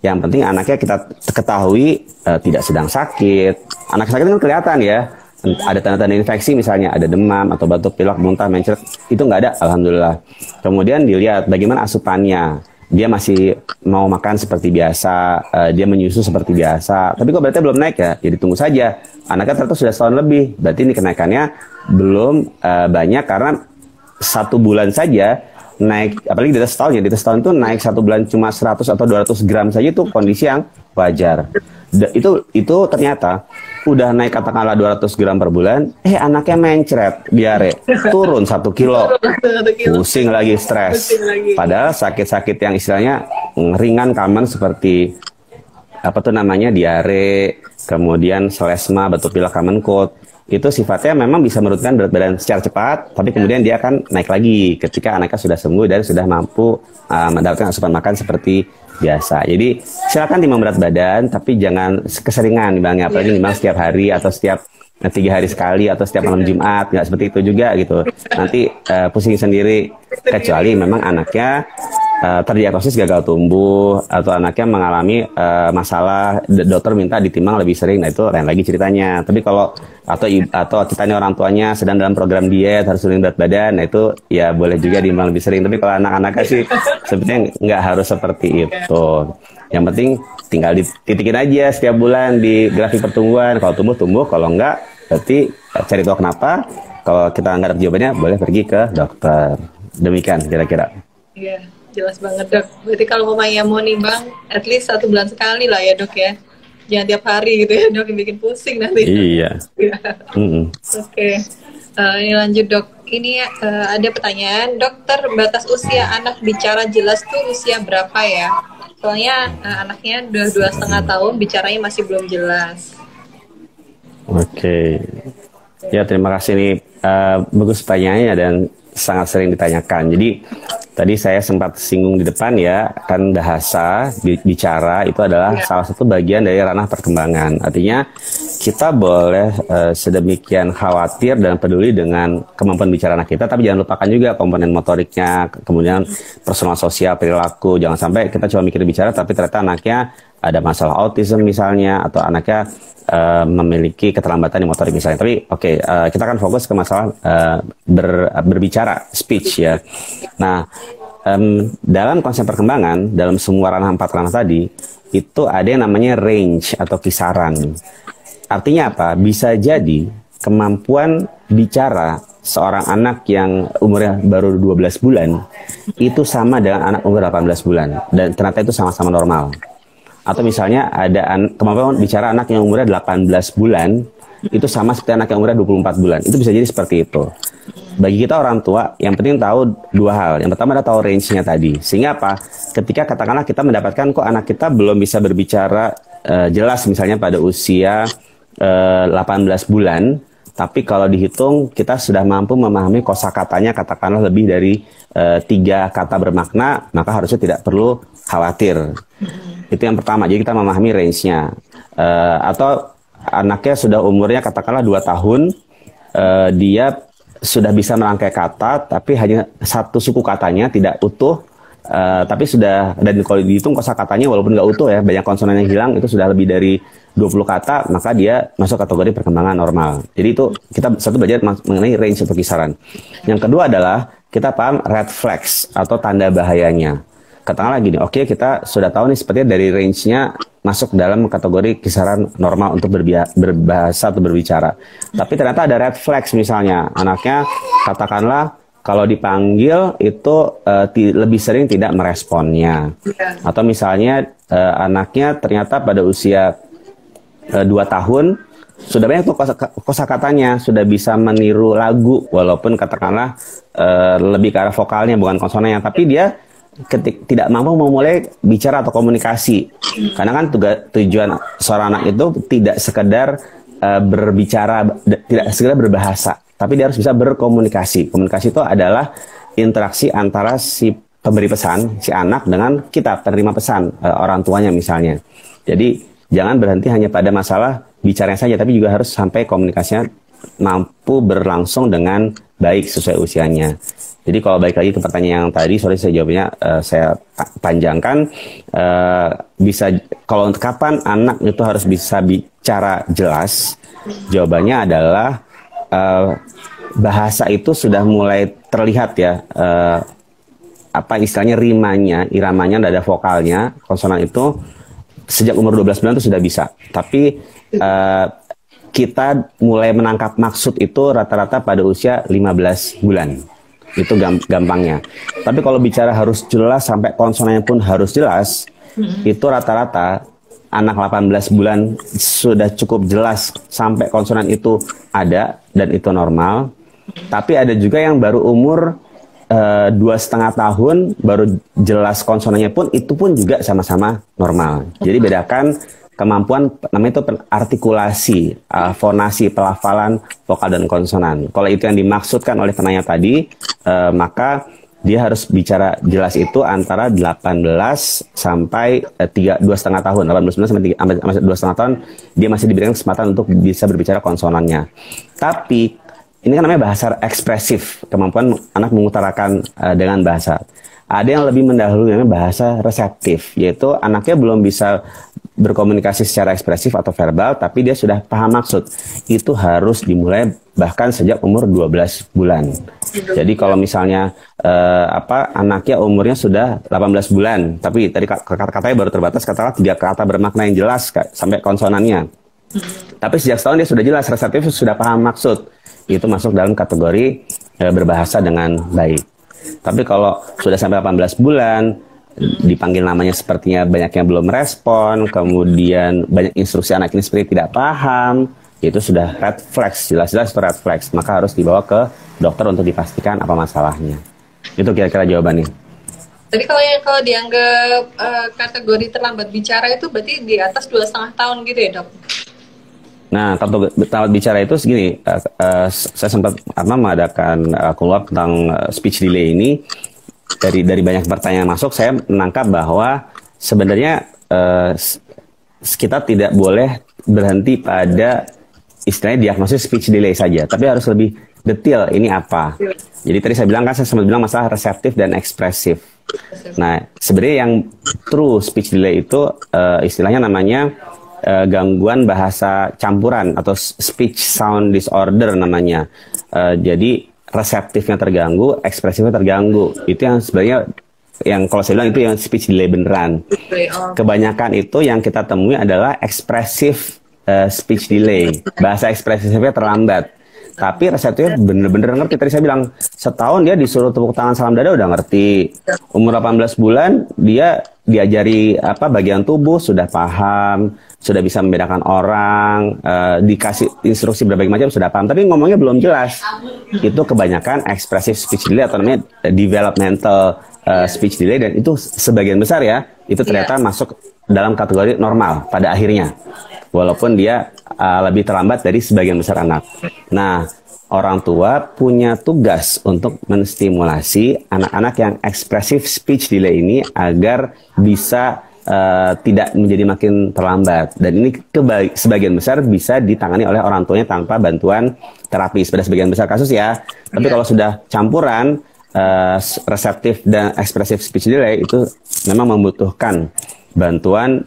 Yang penting anaknya kita ketahui tidak sedang sakit. Anak sakit kan kelihatan ya. Ada tanda-tanda infeksi misalnya, ada demam atau batuk pilek, muntah, mencret, itu nggak ada, alhamdulillah. Kemudian dilihat bagaimana asupannya, dia masih mau makan seperti biasa, dia menyusu seperti biasa, tapi kok berarti belum naik ya, jadi tunggu saja. Anaknya ternyata sudah setahun lebih, berarti ini kenaikannya belum banyak, karena 1 bulan saja naik, apalagi di atas setahun ya, di atas setahun itu naik 1 bulan cuma 100 atau 200 gram saja, itu kondisi yang wajar. Itu ternyata udah naik katakanlah 200 gram per bulan, anaknya mencret, diare, turun 1 kilo, pusing lagi, stres. Padahal sakit-sakit yang istilahnya ringan, common seperti diare, kemudian selesma, batuk pilek, common cold, itu sifatnya memang bisa menurunkan berat badan secara cepat, tapi kemudian dia akan naik lagi ketika anaknya sudah sembuh dan sudah mampu mendapatkan asupan makan seperti biasa. Jadi silakan timbang berat badan, tapi jangan keseringan nimbangnya, apalagi nimbang setiap hari atau setiap 3 hari sekali atau setiap malam Jumat, nggak seperti itu juga gitu. Nanti pusing sendiri, kecuali memang anaknya terdiagnosis gagal tumbuh atau anaknya mengalami masalah, dokter minta ditimbang lebih sering, nah itu lain lagi ceritanya. Tapi kalau atau kita ini orang tuanya sedang dalam program diet harus turun berat badan, nah itu ya boleh juga ditimbang lebih sering. Tapi kalau anak-anaknya sih sebenarnya nggak harus seperti itu. Yang penting tinggal dititikin aja setiap bulan di grafik pertumbuhan. Kalau tumbuh, kalau enggak berarti cari tahu kenapa. Kalau kita nggak dapat jawabannya, boleh pergi ke dokter. Demikian kira-kira. Iya, jelas banget dok. Berarti kalau mamanya mau nimbang, at least 1 bulan sekali lah ya dok ya. Jangan tiap hari gitu ya dok, yang bikin pusing nanti. Iya. Oke. Ini lanjut dok. Ini ada pertanyaan, dokter, batas usia anak bicara jelas tuh usia berapa ya? Soalnya anaknya udah 2,5 tahun, bicaranya masih belum jelas. Oke. Ya, terima kasih nih. Bagus pertanyaannya dan sangat sering ditanyakan. Jadi tadi saya sempat singgung di depan ya, kan bahasa bicara itu adalah salah satu bagian dari ranah perkembangan. Artinya kita boleh sedemikian khawatir dan peduli dengan kemampuan bicara anak kita, tapi jangan lupakan juga komponen motoriknya, kemudian personal sosial, perilaku. Jangan sampai kita cuma mikir bicara, tapi ternyata anaknya ada masalah autism misalnya, atau anaknya memiliki keterlambatan di motorik misalnya. Tapi kita akan fokus ke masalah berbicara, speech ya. Nah, dalam konsep perkembangan, dalam semua ranah 4 ranah tadi, itu ada yang namanya range atau kisaran. Artinya apa? Bisa jadi kemampuan bicara seorang anak yang umurnya baru 12 bulan, itu sama dengan anak umur 18 bulan. Dan ternyata itu sama-sama normal. Atau misalnya ada kemampuan bicara anak yang umurnya 18 bulan, itu sama seperti anak yang umurnya 24 bulan. Itu bisa jadi seperti itu. Bagi kita orang tua, yang penting tahu 2 hal. Yang pertama adalah tahu range-nya tadi. Sehingga apa? Ketika katakanlah kita mendapatkan kok anak kita belum bisa berbicara jelas misalnya pada usia 18 bulan, tapi kalau dihitung kita sudah mampu memahami kosakatanya katakanlah lebih dari 3 kata bermakna, maka harusnya tidak perlu khawatir. Itu yang pertama, jadi kita memahami range-nya. Atau anaknya sudah umurnya katakanlah 2 tahun, dia sudah bisa merangkai kata, tapi hanya 1 suku katanya tidak utuh, tapi sudah, dan kalau dihitung kosakatanya walaupun nggak utuh ya, banyak konsonan yang hilang, itu sudah lebih dari 20 kata, maka dia masuk kategori perkembangan normal. Jadi itu kita satu belajar mengenai range atau kisaran. Yang kedua adalah kita paham red flags atau tanda bahayanya. Katakanlah gini, kita sudah tahu nih sepertinya dari range-nya masuk dalam kategori kisaran normal untuk berbahasa atau berbicara. Tapi ternyata ada red flags misalnya, anaknya katakanlah kalau dipanggil itu lebih sering tidak meresponnya. Atau misalnya anaknya ternyata pada usia 2 tahun sudah banyak tuh kosakatanya, sudah bisa meniru lagu walaupun katakanlah lebih ke arah vokalnya bukan konsonannya, tapi dia tidak mampu memulai bicara atau komunikasi. Karena kan tujuan seorang anak itu tidak sekedar berbicara, tidak sekedar berbahasa, tapi dia harus bisa berkomunikasi. Komunikasi itu adalah interaksi antara si pemberi pesan, si anak, dengan kita penerima pesan, orang tuanya misalnya. Jadi jangan berhenti hanya pada masalah bicaranya saja, tapi juga harus sampai komunikasinya mampu berlangsung dengan baik sesuai usianya. Jadi kalau balik lagi ke pertanyaan yang tadi, sorry saya jawabnya saya panjangkan. Bisa kalau kapan anak itu harus bisa bicara jelas? Jawabannya adalah bahasa itu sudah mulai terlihat ya. Apa istilahnya rimanya, iramanya, nada vokalnya, konsonan itu sejak umur 12 bulan itu sudah bisa. Tapi kita mulai menangkap maksud itu rata-rata pada usia 15 bulan. Itu gampangnya. Tapi kalau bicara harus jelas sampai konsonannya pun harus jelas, itu rata-rata anak 18 bulan sudah cukup jelas sampai konsonan itu ada dan itu normal. Tapi ada juga yang baru umur 2,5 tahun baru jelas konsonannya pun, itu pun juga sama-sama normal. Jadi bedakan kemampuan namanya itu artikulasi, fonasi, pelafalan, vokal dan konsonan. Kalau itu yang dimaksudkan oleh penanya tadi, maka dia harus bicara jelas itu antara 18 sampai 2,5 tahun. 18 bulan sampai 2,5 tahun dia masih diberikan kesempatan untuk bisa berbicara konsonannya. Tapi ini kan namanya bahasa ekspresif, kemampuan anak mengutarakan dengan bahasa. Ada yang lebih mendahului namanya bahasa reseptif, yaitu anaknya belum bisa berkomunikasi secara ekspresif atau verbal, tapi dia sudah paham maksud. Itu harus dimulai bahkan sejak umur 12 bulan. Jadi kalau misalnya anaknya umurnya sudah 18 bulan, tapi tadi kata-katanya baru terbatas, katakanlah 3 kata bermakna yang jelas sampai konsonannya. Tapi sejak setahun dia sudah jelas, reseptif, sudah paham maksud. Itu masuk dalam kategori berbahasa dengan baik. Tapi kalau sudah sampai 18 bulan, dipanggil namanya sepertinya banyak yang belum respon, kemudian banyak instruksi anak ini seperti tidak paham, itu sudah red flags, jelas-jelas itu red flags. Maka harus dibawa ke dokter untuk dipastikan apa masalahnya. Itu kira-kira jawabannya. Jadi kalau dianggap kategori terlambat bicara itu berarti di atas 2,5 tahun gitu ya, Dok? Nah, kalau terlambat bicara itu segini, saya sempat mengadakan keluar tentang speech delay ini. Dari banyak pertanyaan masuk, saya menangkap bahwa sebenarnya kita tidak boleh berhenti pada istilahnya diagnosis speech delay saja, tapi harus lebih detail ini apa. Jadi tadi saya sempat bilang masalah reseptif dan ekspresif. Nah, sebenarnya yang true speech delay itu istilahnya namanya gangguan bahasa campuran atau speech sound disorder namanya. Jadi reseptifnya terganggu, ekspresifnya terganggu. Itu yang sebenarnya yang kalau saya bilang itu yang speech delay beneran. Kebanyakan itu yang kita temui adalah ekspresif speech delay. Bahasa ekspresifnya terlambat. Tapi reseptifnya bener-bener ngerti. Tadi saya bilang, setahun dia disuruh tepuk tangan salam dada udah ngerti. Umur 18 bulan dia diajari bagian tubuh sudah paham, sudah bisa membedakan orang, dikasih instruksi berbagai macam sudah paham. Tapi ngomongnya belum jelas. Itu kebanyakan ekspresif speech delay atau namanya developmental speech delay, dan itu sebagian besar ya, itu ternyata masuk dalam kategori normal pada akhirnya. Walaupun dia lebih terlambat dari sebagian besar anak. Nah, orang tua punya tugas untuk menstimulasi anak-anak yang ekspresif speech delay ini agar bisa tidak menjadi makin terlambat. Dan ini sebagian besar bisa ditangani oleh orang tuanya tanpa bantuan terapis pada sebagian besar kasus ya. Tapi kalau sudah campuran reseptif dan ekspresif speech delay itu memang membutuhkan bantuan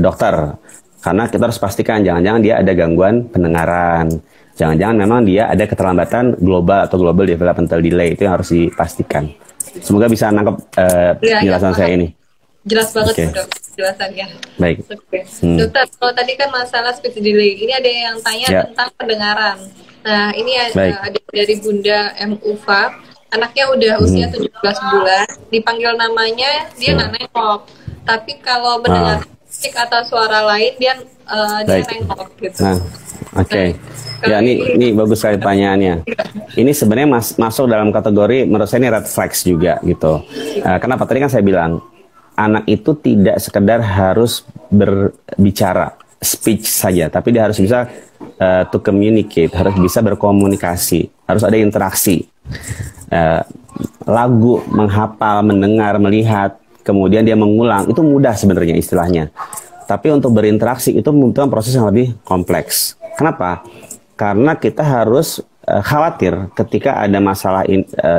dokter. Karena kita harus pastikan jangan-jangan dia ada gangguan pendengaran. Jangan-jangan memang dia ada keterlambatan global atau global developmental delay. Itu yang harus dipastikan. Semoga bisa nangkep penjelasan saya ini. Jelas banget Dok, penjelasannya. Baik. Dokter, kalau tadi kan masalah speech delay, ini ada yang tanya tentang pendengaran. Nah, ini ada dari Bunda M. Ufa, anaknya udah usia 17 bulan, dipanggil namanya, dia nggak nengok. Tapi kalau mendengar musik atau suara lain, dia nengok gitu. Nah, ya ini bagus sekali pertanyaannya. Ini sebenarnya masuk dalam kategori menurut saya ini red flags juga gitu. Kenapa? Tadi kan saya bilang anak itu tidak sekedar harus berbicara speech saja, tapi dia harus bisa to communicate, harus bisa berkomunikasi, harus ada interaksi. Lagu, menghafal, mendengar, melihat, kemudian dia mengulang, itu mudah sebenarnya istilahnya. Tapi untuk berinteraksi itu membutuhkan proses yang lebih kompleks. Kenapa? Karena kita harus khawatir ketika ada masalah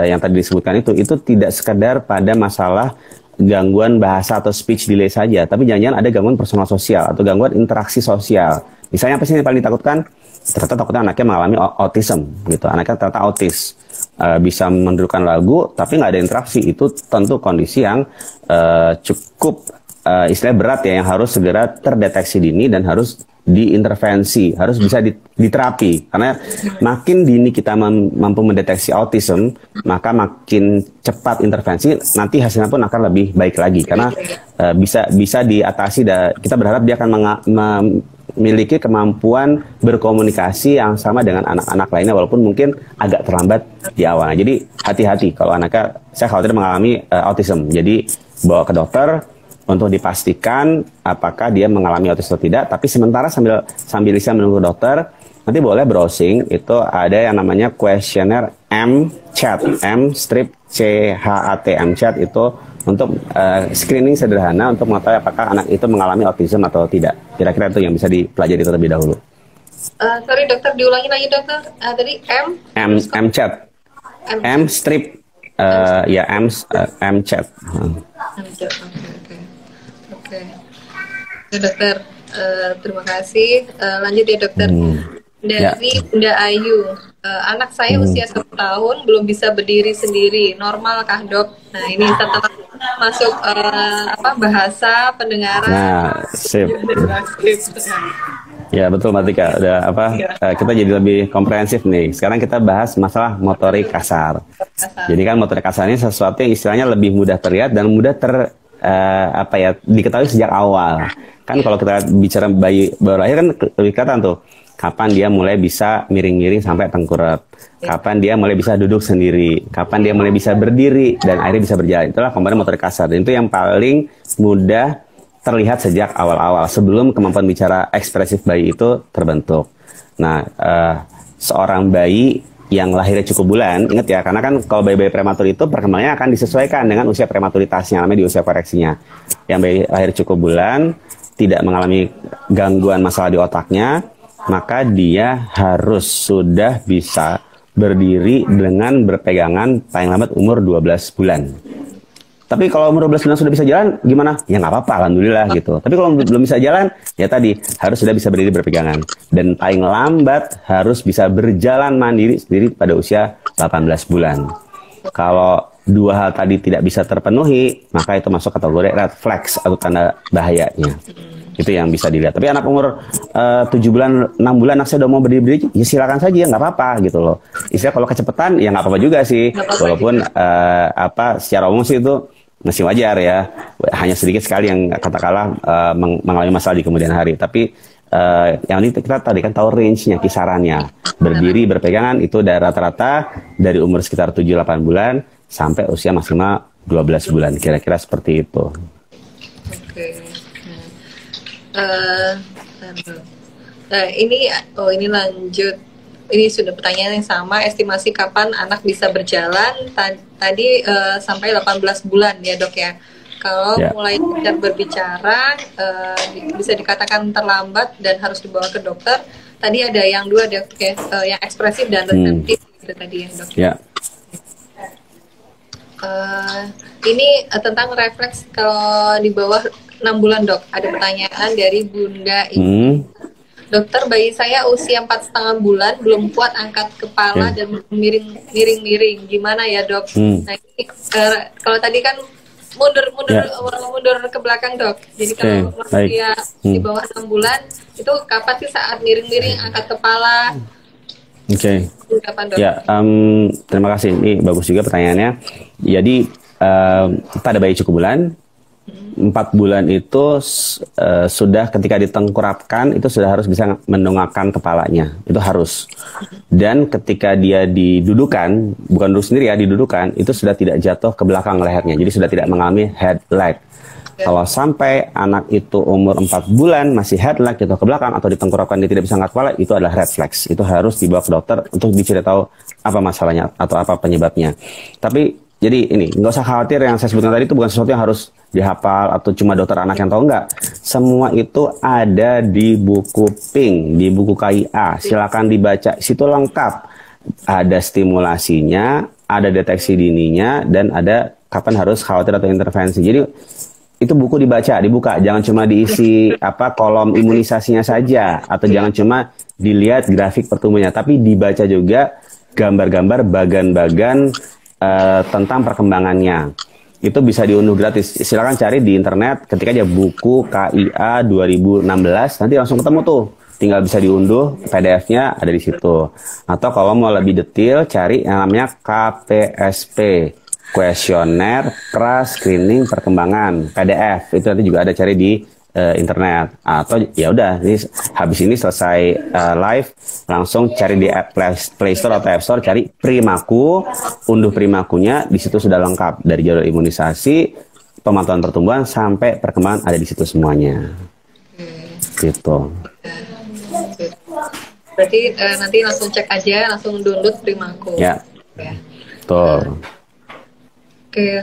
yang tadi disebutkan itu tidak sekedar pada masalah gangguan bahasa atau speech delay saja, tapi jangan-jangan ada gangguan personal sosial atau gangguan interaksi sosial. Misalnya apa sih yang paling ditakutkan? Ternyata takutnya anaknya mengalami autism, gitu. Anaknya ternyata autis, bisa mendengarkan lagu, tapi nggak ada interaksi. Itu tentu kondisi yang cukup istilah berat ya, yang harus segera terdeteksi dini dan harus diintervensi, harus bisa diterapi. Karena makin dini kita mampu mendeteksi autism, maka makin cepat intervensi, nanti hasilnya pun akan lebih baik lagi. Karena bisa diatasi, kita berharap dia akan memiliki kemampuan berkomunikasi yang sama dengan anak-anak lainnya, walaupun mungkin agak terlambat di awalnya. Jadi hati-hati kalau anaknya, saya khawatir mengalami autism. Jadi bawa ke dokter untuk dipastikan apakah dia mengalami autisme atau tidak. Tapi sementara sambil Lisa menunggu dokter, nanti boleh browsing, itu ada yang namanya kuesioner M-CHAT, M-CHAT, M-CHAT itu untuk screening sederhana untuk mengetahui apakah anak itu mengalami autism atau tidak. Kira-kira itu yang bisa dipelajari terlebih dahulu. Sorry dokter, diulangi lagi dokter. Tadi M-CHAT, M-CHAT. Ya M-CHAT. Oke. Dokter, terima kasih. Lanjut ya dokter. Dari Bunda Ayu, anak saya usia 1 tahun belum bisa berdiri sendiri, normalkah dok? Nah ini setelah masuk bahasa pendengaran. Nah, sip. Ya betul Mbak Tika, udah kita jadi lebih komprehensif nih. Sekarang kita bahas masalah motorik kasar. Jadi kan motorik kasar ini sesuatu yang istilahnya lebih mudah terlihat dan mudah diketahui sejak awal. Kan kalau kita bicara bayi baru lahir kan lebih kelihatan tuh. Kapan dia mulai bisa miring-miring sampai tengkurap. Kapan dia mulai bisa duduk sendiri. Kapan dia mulai bisa berdiri dan akhirnya bisa berjalan. Itulah komponen motorik kasar. Dan itu yang paling mudah terlihat sejak awal-awal. Sebelum kemampuan bicara ekspresif bayi itu terbentuk. Nah, seorang bayi yang lahirnya cukup bulan, ingat ya, karena kan kalau bayi-bayi prematur itu perkembangannya akan disesuaikan dengan usia prematuritasnya, namanya di usia koreksinya. Yang bayi lahir cukup bulan, tidak mengalami gangguan masalah di otaknya, maka dia harus sudah bisa berdiri dengan berpegangan paling lambat umur 12 bulan. Tapi kalau umur 12 bulan sudah bisa jalan, gimana? Ya nggak apa-apa, alhamdulillah gitu. Tapi kalau belum bisa jalan, ya tadi, harus sudah bisa berdiri berpegangan. Dan paling lambat harus bisa berjalan mandiri sendiri pada usia 18 bulan. Kalau dua hal tadi tidak bisa terpenuhi, maka itu masuk kategori red flags atau tanda bahayanya. Itu yang bisa dilihat. Tapi anak umur 7 bulan, 6 bulan, anak saya udah mau berdiri, ya silakan saja, nggak apa-apa gitu loh. Istilah kalau kecepatan, ya nggak apa-apa juga sih. Walaupun secara umum sih itu masih wajar ya. Hanya sedikit sekali yang katakanlah mengalami masalah di kemudian hari. Tapi yang ini kita tadi kan tahu range-nya, kisarannya. Berdiri, berpegangan itu dari rata-rata dari umur sekitar 7-8 bulan sampai usia maksimal 12 bulan. Kira-kira seperti itu. Oke. Ini lanjut. Ini sudah pertanyaan yang sama. Estimasi kapan anak bisa berjalan? Tadi sampai 18 bulan ya dok ya. Kalau mulai tidak berbicara, bisa dikatakan terlambat dan harus dibawa ke dokter. Tadi ada yang dua dok ya, yang ekspresif dan reseptif itu tadi yang dok. Ini tentang refleks kalau di bawah 6 bulan dok. Ada pertanyaan dari Bunda ini. Dokter, bayi saya usia 4,5 bulan belum kuat angkat kepala dan miring-miring. Gimana ya dok? Nah ini kalau tadi kan mundur ke belakang dok. Jadi kalau usia di bawah 6 bulan itu kapan sih saat miring-miring angkat kepala? Terima kasih. Ini bagus juga pertanyaannya. Jadi pada bayi cukup bulan, 4 bulan itu sudah ketika ditengkurapkan itu sudah harus bisa mendongakkan kepalanya. Itu harus. Dan ketika dia didudukan, bukan duduk sendiri ya, didudukan, itu sudah tidak jatuh ke belakang lehernya. Jadi sudah tidak mengalami head lag. Kalau sampai anak itu umur 4 bulan masih head lag jatuh ke belakang atau ditengkurapkan dia tidak bisa angkat kepala, itu adalah red flags. Itu harus dibawa ke dokter untuk dicari tahu apa masalahnya atau apa penyebabnya. Tapi jadi ini, nggak usah khawatir yang saya sebutkan tadi itu bukan sesuatu yang harus dihafal atau cuma dokter anak yang tahu, enggak. Semua itu ada di buku PINK, di buku KIA. Silakan dibaca, situ lengkap. Ada stimulasinya, ada deteksi dininya, dan ada kapan harus khawatir atau intervensi. Jadi itu buku dibuka. Jangan cuma diisi kolom imunisasinya saja, atau jangan cuma dilihat grafik pertumbuhannya, tapi dibaca juga gambar-gambar bagan-bagan tentang perkembangannya. Itu bisa diunduh gratis. Silakan cari di internet, ketik aja buku KIA 2016, nanti langsung ketemu tuh. Tinggal bisa diunduh, PDF-nya ada di situ. Atau kalau mau lebih detail, cari yang namanya KPSP, Kuesioner Pra-Screening Perkembangan, PDF. Itu nanti juga ada cari di internet. Atau ya udah, habis ini selesai live, langsung cari di Play Store atau App Store, cari Primaku, unduh Primakunya, di situ sudah lengkap dari jadwal imunisasi, pemantauan pertumbuhan sampai perkembangan ada di situ semuanya. Gitu. Berarti nanti langsung cek aja, langsung download Primaco. Ya. Betul. Oke,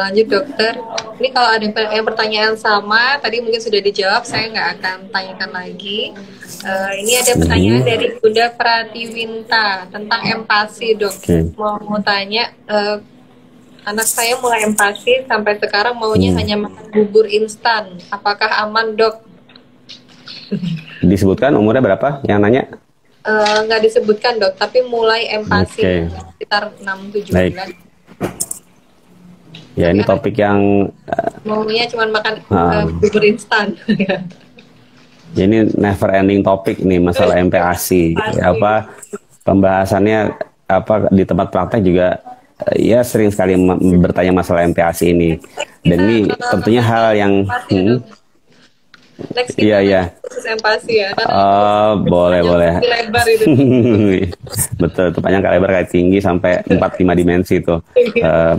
lanjut dokter. Ini kalau ada yang pertanyaan sama, tadi mungkin sudah dijawab, saya nggak akan tanyakan lagi. Ini ada pertanyaan dari Bunda Pratiwinta tentang empati, dok. Mau tanya, anak saya mulai empati sampai sekarang maunya hanya makan bubur instan. Apakah aman, dok? Disebutkan umurnya berapa yang nanya? Nggak disebutkan, dok, tapi mulai empati sekitar 6-7 bulan. Ya, ini topik yang maunya cuma makan bubur instan. Ya, ini never ending topik nih masalah MPASI. Apa pembahasannya apa di tempat praktek juga ya sering sekali bertanya masalah MPASI ini. Dan ini tentunya hal yang iya. Khusus empati ya. Boleh. Lebar itu. Betul, itu panjang kali lebar kayak tinggi sampai 4-5 dimensi itu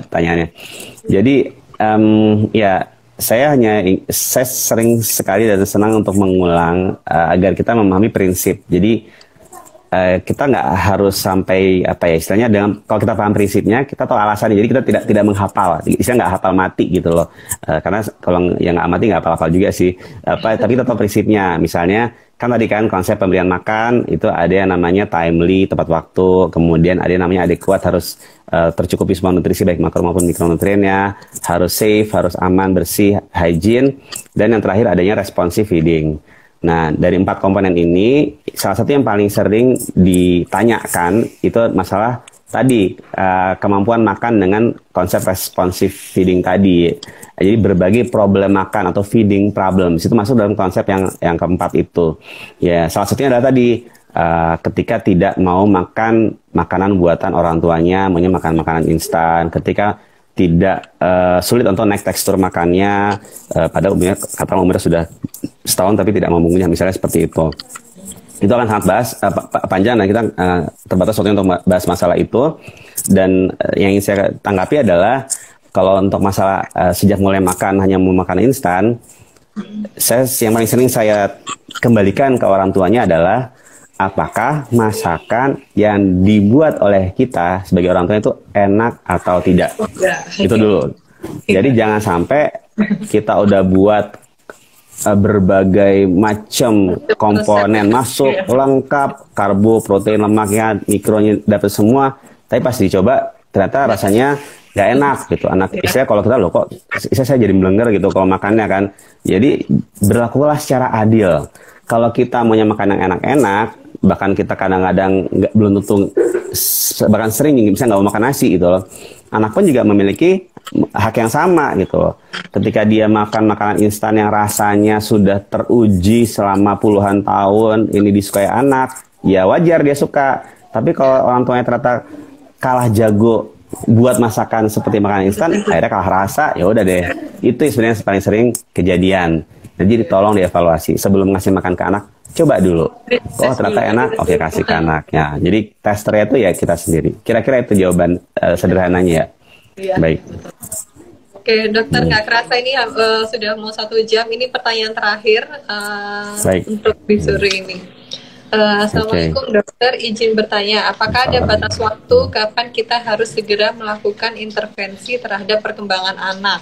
pertanyaannya. Jadi ya saya sering sekali dan senang untuk mengulang agar kita memahami prinsip. Jadi kita nggak harus sampai apa ya istilahnya dengan kalau kita paham prinsipnya kita tahu alasannya, jadi kita tidak menghafal, istilah nggak hafal mati gitu loh, karena kalau yang nggak mati nggak hafal juga sih tapi kita tahu prinsipnya. Misalnya kan tadi kan konsep pemberian makan itu ada yang namanya timely, tepat waktu, kemudian ada yang namanya adequate, harus tercukupi semua nutrisi baik makro maupun mikronutriennya, harus safe, harus aman, bersih, hygiene, dan yang terakhir adanya responsive feeding. Nah, dari 4 komponen ini, salah satu yang paling sering ditanyakan itu masalah tadi, kemampuan makan dengan konsep responsive feeding tadi. Jadi berbagai problem makan atau feeding problem, itu masuk dalam konsep yang keempat itu. Ya, salah satunya adalah tadi, ketika tidak mau makan makanan buatan orang tuanya, maunya makan makanan instan, ketika tidak sulit untuk naik tekstur makannya, pada umurnya sudah setahun tapi tidak mau mengunyah, misalnya seperti itu. Itu akan sangat panjang dan kita terbatas waktunya untuk bahas masalah itu. Dan yang ingin saya tanggapi adalah kalau untuk masalah sejak mulai makan hanya mau makan instan, yang paling sering saya kembalikan ke orang tuanya adalah apakah masakan yang dibuat oleh kita sebagai orang tua itu enak atau tidak. Itu dulu. Jadi jangan sampai kita udah buat berbagai macam komponen masuk lengkap, karbo, protein, lemaknya, mikronya dapat semua, tapi pas dicoba ternyata rasanya nggak enak gitu. Anak saya kalau kita loh kok saya jadi melengger gitu kalau makannya kan. Jadi berlakulah secara adil. Kalau kita maunya makan yang enak-enak, bahkan kita kadang-kadang belum tentu, bahkan sering bisa nggak mau makan nasi gitu loh. Anak pun juga memiliki hak yang sama gitu loh. Ketika dia makan makanan instan yang rasanya sudah teruji selama puluhan tahun, ini disukai anak, ya wajar dia suka. Tapi kalau orang tuanya ternyata kalah jago buat masakan seperti makanan instan, akhirnya kalah rasa, ya udah deh. Itu sebenarnya paling sering kejadian. Jadi tolong dievaluasi sebelum ngasih makan ke anak. Coba dulu. Oh ternyata enak, oke kasih ke anaknya. Jadi testernya itu ya kita sendiri. Kira-kira itu jawaban sederhananya ya. Iya. Baik. Oke dokter, nggak kerasa ini sudah mau 1 jam. Ini pertanyaan terakhir untuk Bisuri ini. Assalamualaikum dokter, izin bertanya, apakah ada batas waktu kapan kita harus segera melakukan intervensi terhadap perkembangan anak?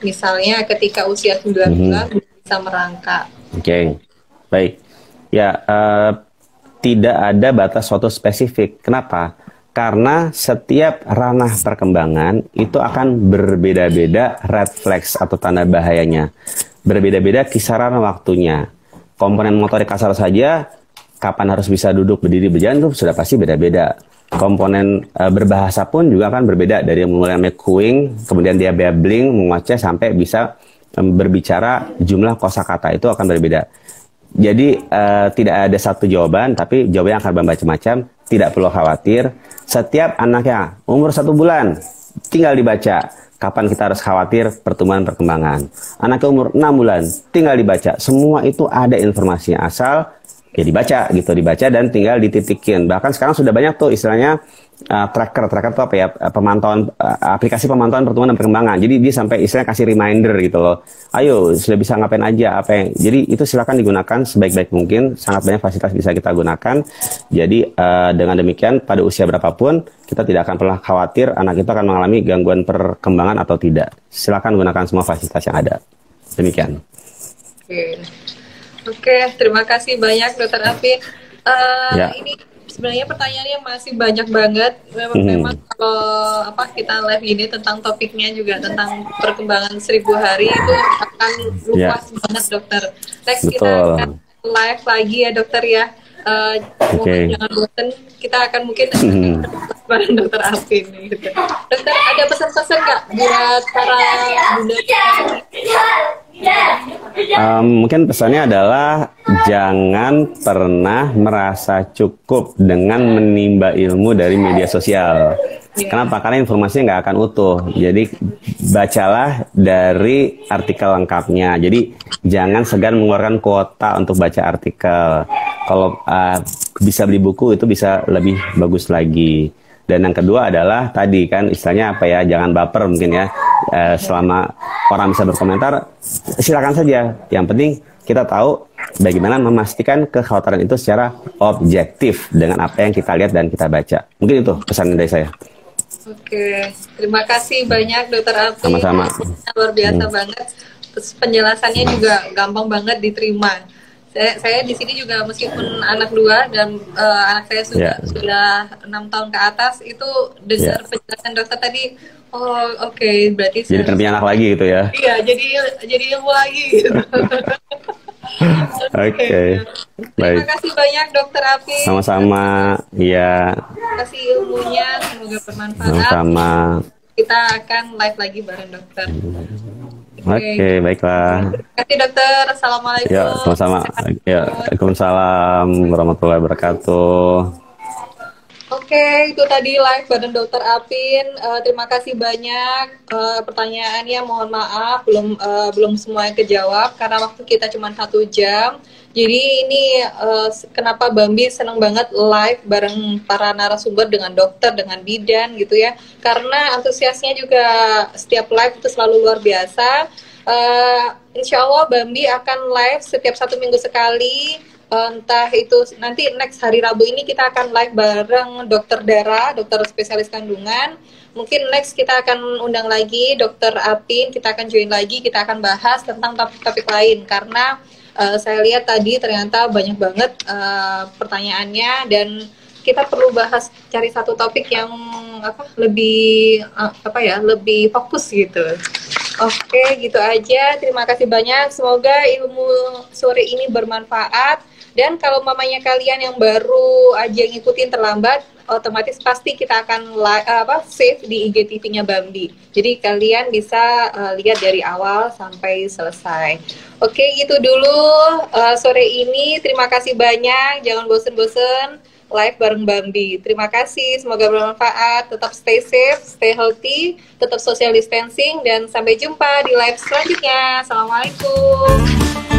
Misalnya ketika usia 9 bulan bisa merangkak. Oke, baik. Ya, tidak ada batas waktu spesifik. Kenapa? Karena setiap ranah perkembangan itu akan berbeda-beda red flags atau tanda bahayanya. Berbeda-beda kisaran waktunya. Komponen motorik kasar saja, kapan harus bisa duduk, berdiri, berjalan itu sudah pasti beda-beda. Komponen berbahasa pun juga akan berbeda. Dari mulai cooing, kemudian dia babbling, mengoceh, sampai bisa berbicara, jumlah kosakata itu akan berbeda. Jadi tidak ada satu jawaban, tapi jawabannya akan bermacam-macam. Tidak perlu khawatir. Setiap anaknya umur 1 bulan tinggal dibaca. Kapan kita harus khawatir pertumbuhan perkembangan. Anaknya umur 6 bulan tinggal dibaca. Semua itu ada informasinya, asal ya dibaca gitu, dibaca dan tinggal dititikin. Bahkan sekarang sudah banyak tuh istilahnya tracker tuh apa ya, pemantauan, aplikasi pemantauan pertumbuhan dan perkembangan. Jadi dia sampai istilahnya kasih reminder gitu loh. Ayo, sudah bisa ngapain aja, apa yang. Jadi itu silakan digunakan sebaik-baik mungkin. Sangat banyak fasilitas bisa kita gunakan. Jadi dengan demikian pada usia berapapun kita tidak akan pernah khawatir anak kita akan mengalami gangguan perkembangan atau tidak. Silakan gunakan semua fasilitas yang ada. Demikian. Oke, terima kasih banyak Dokter Apin. Ya. Ini sebenarnya pertanyaannya masih banyak banget. Memang kalau kita live ini tentang topiknya juga tentang perkembangan 1000 hari itu akan luas banget dokter. Next Betul. kita akan live lagi ya dokter ya. Jangan bosan, kita akan mungkin bareng Dokter Apin gitu. Dokter, ada pesan-pesan nggak buat para bunda? Mungkin pesannya adalah jangan pernah merasa cukup dengan menimba ilmu dari media sosial. Kenapa? Karena informasinya nggak akan utuh. Jadi bacalah dari artikel lengkapnya. Jadi jangan segan mengeluarkan kuota untuk baca artikel. Kalau bisa beli buku itu bisa lebih bagus lagi. Dan yang kedua adalah tadi kan istilahnya apa ya, jangan baper mungkin ya. Selama orang bisa berkomentar, silakan saja. Yang penting kita tahu bagaimana memastikan kekhawatiran itu secara objektif dengan apa yang kita lihat dan kita baca. Mungkin itu pesan dari saya. Oke, terima kasih banyak Dokter Apin. Sama-sama. Luar biasa banget. Terus penjelasannya juga gampang banget diterima. Saya di sini juga meskipun anak 2 dan anak saya sudah 6 tahun ke atas, itu dengar penjelasan dokter tadi, oke, berarti jadi punya anak lagi gitu ya. Iya, jadi ilmu lagi gitu. Oke. Terima kasih banyak Dokter Apin. Sama-sama. Iya. Terima kasih ilmunya, semoga bermanfaat. Sama-sama. Kita akan live lagi bareng dokter. Oke, baiklah. Terima kasih dokter. Assalamualaikum. Ya, sama-sama. Ya, Waalaikumsalam warahmatullahi wabarakatuh. Oke, itu tadi live bareng Dokter Apin. Terima kasih banyak. Pertanyaannya mohon maaf belum semuanya kejawab karena waktu kita cuma 1 jam. Jadi ini kenapa Bambi senang banget live bareng para narasumber dengan dokter, dengan bidan gitu ya. Karena antusiasnya juga setiap live itu selalu luar biasa. Insya Allah Bambi akan live setiap 1 minggu sekali. Entah itu nanti next hari Rabu ini kita akan live bareng dokter Dara, dokter spesialis kandungan. Mungkin next kita akan undang lagi dokter Apin, kita akan join lagi, kita akan bahas tentang topik-topik lain. Karena saya lihat tadi ternyata banyak banget pertanyaannya dan kita perlu bahas, cari satu topik yang lebih lebih fokus gitu. Oke, gitu aja. Terima kasih banyak. Semoga ilmu sore ini bermanfaat. Dan kalau mamanya kalian yang baru aja ngikutin terlambat, otomatis pasti kita akan save di IGTV-nya Bambi. Jadi kalian bisa lihat dari awal sampai selesai. Oke, gitu dulu sore ini. Terima kasih banyak. Jangan bosen-bosen live bareng Bambi. Terima kasih, semoga bermanfaat. Tetap stay safe, stay healthy, tetap social distancing, dan sampai jumpa di live selanjutnya. Assalamualaikum.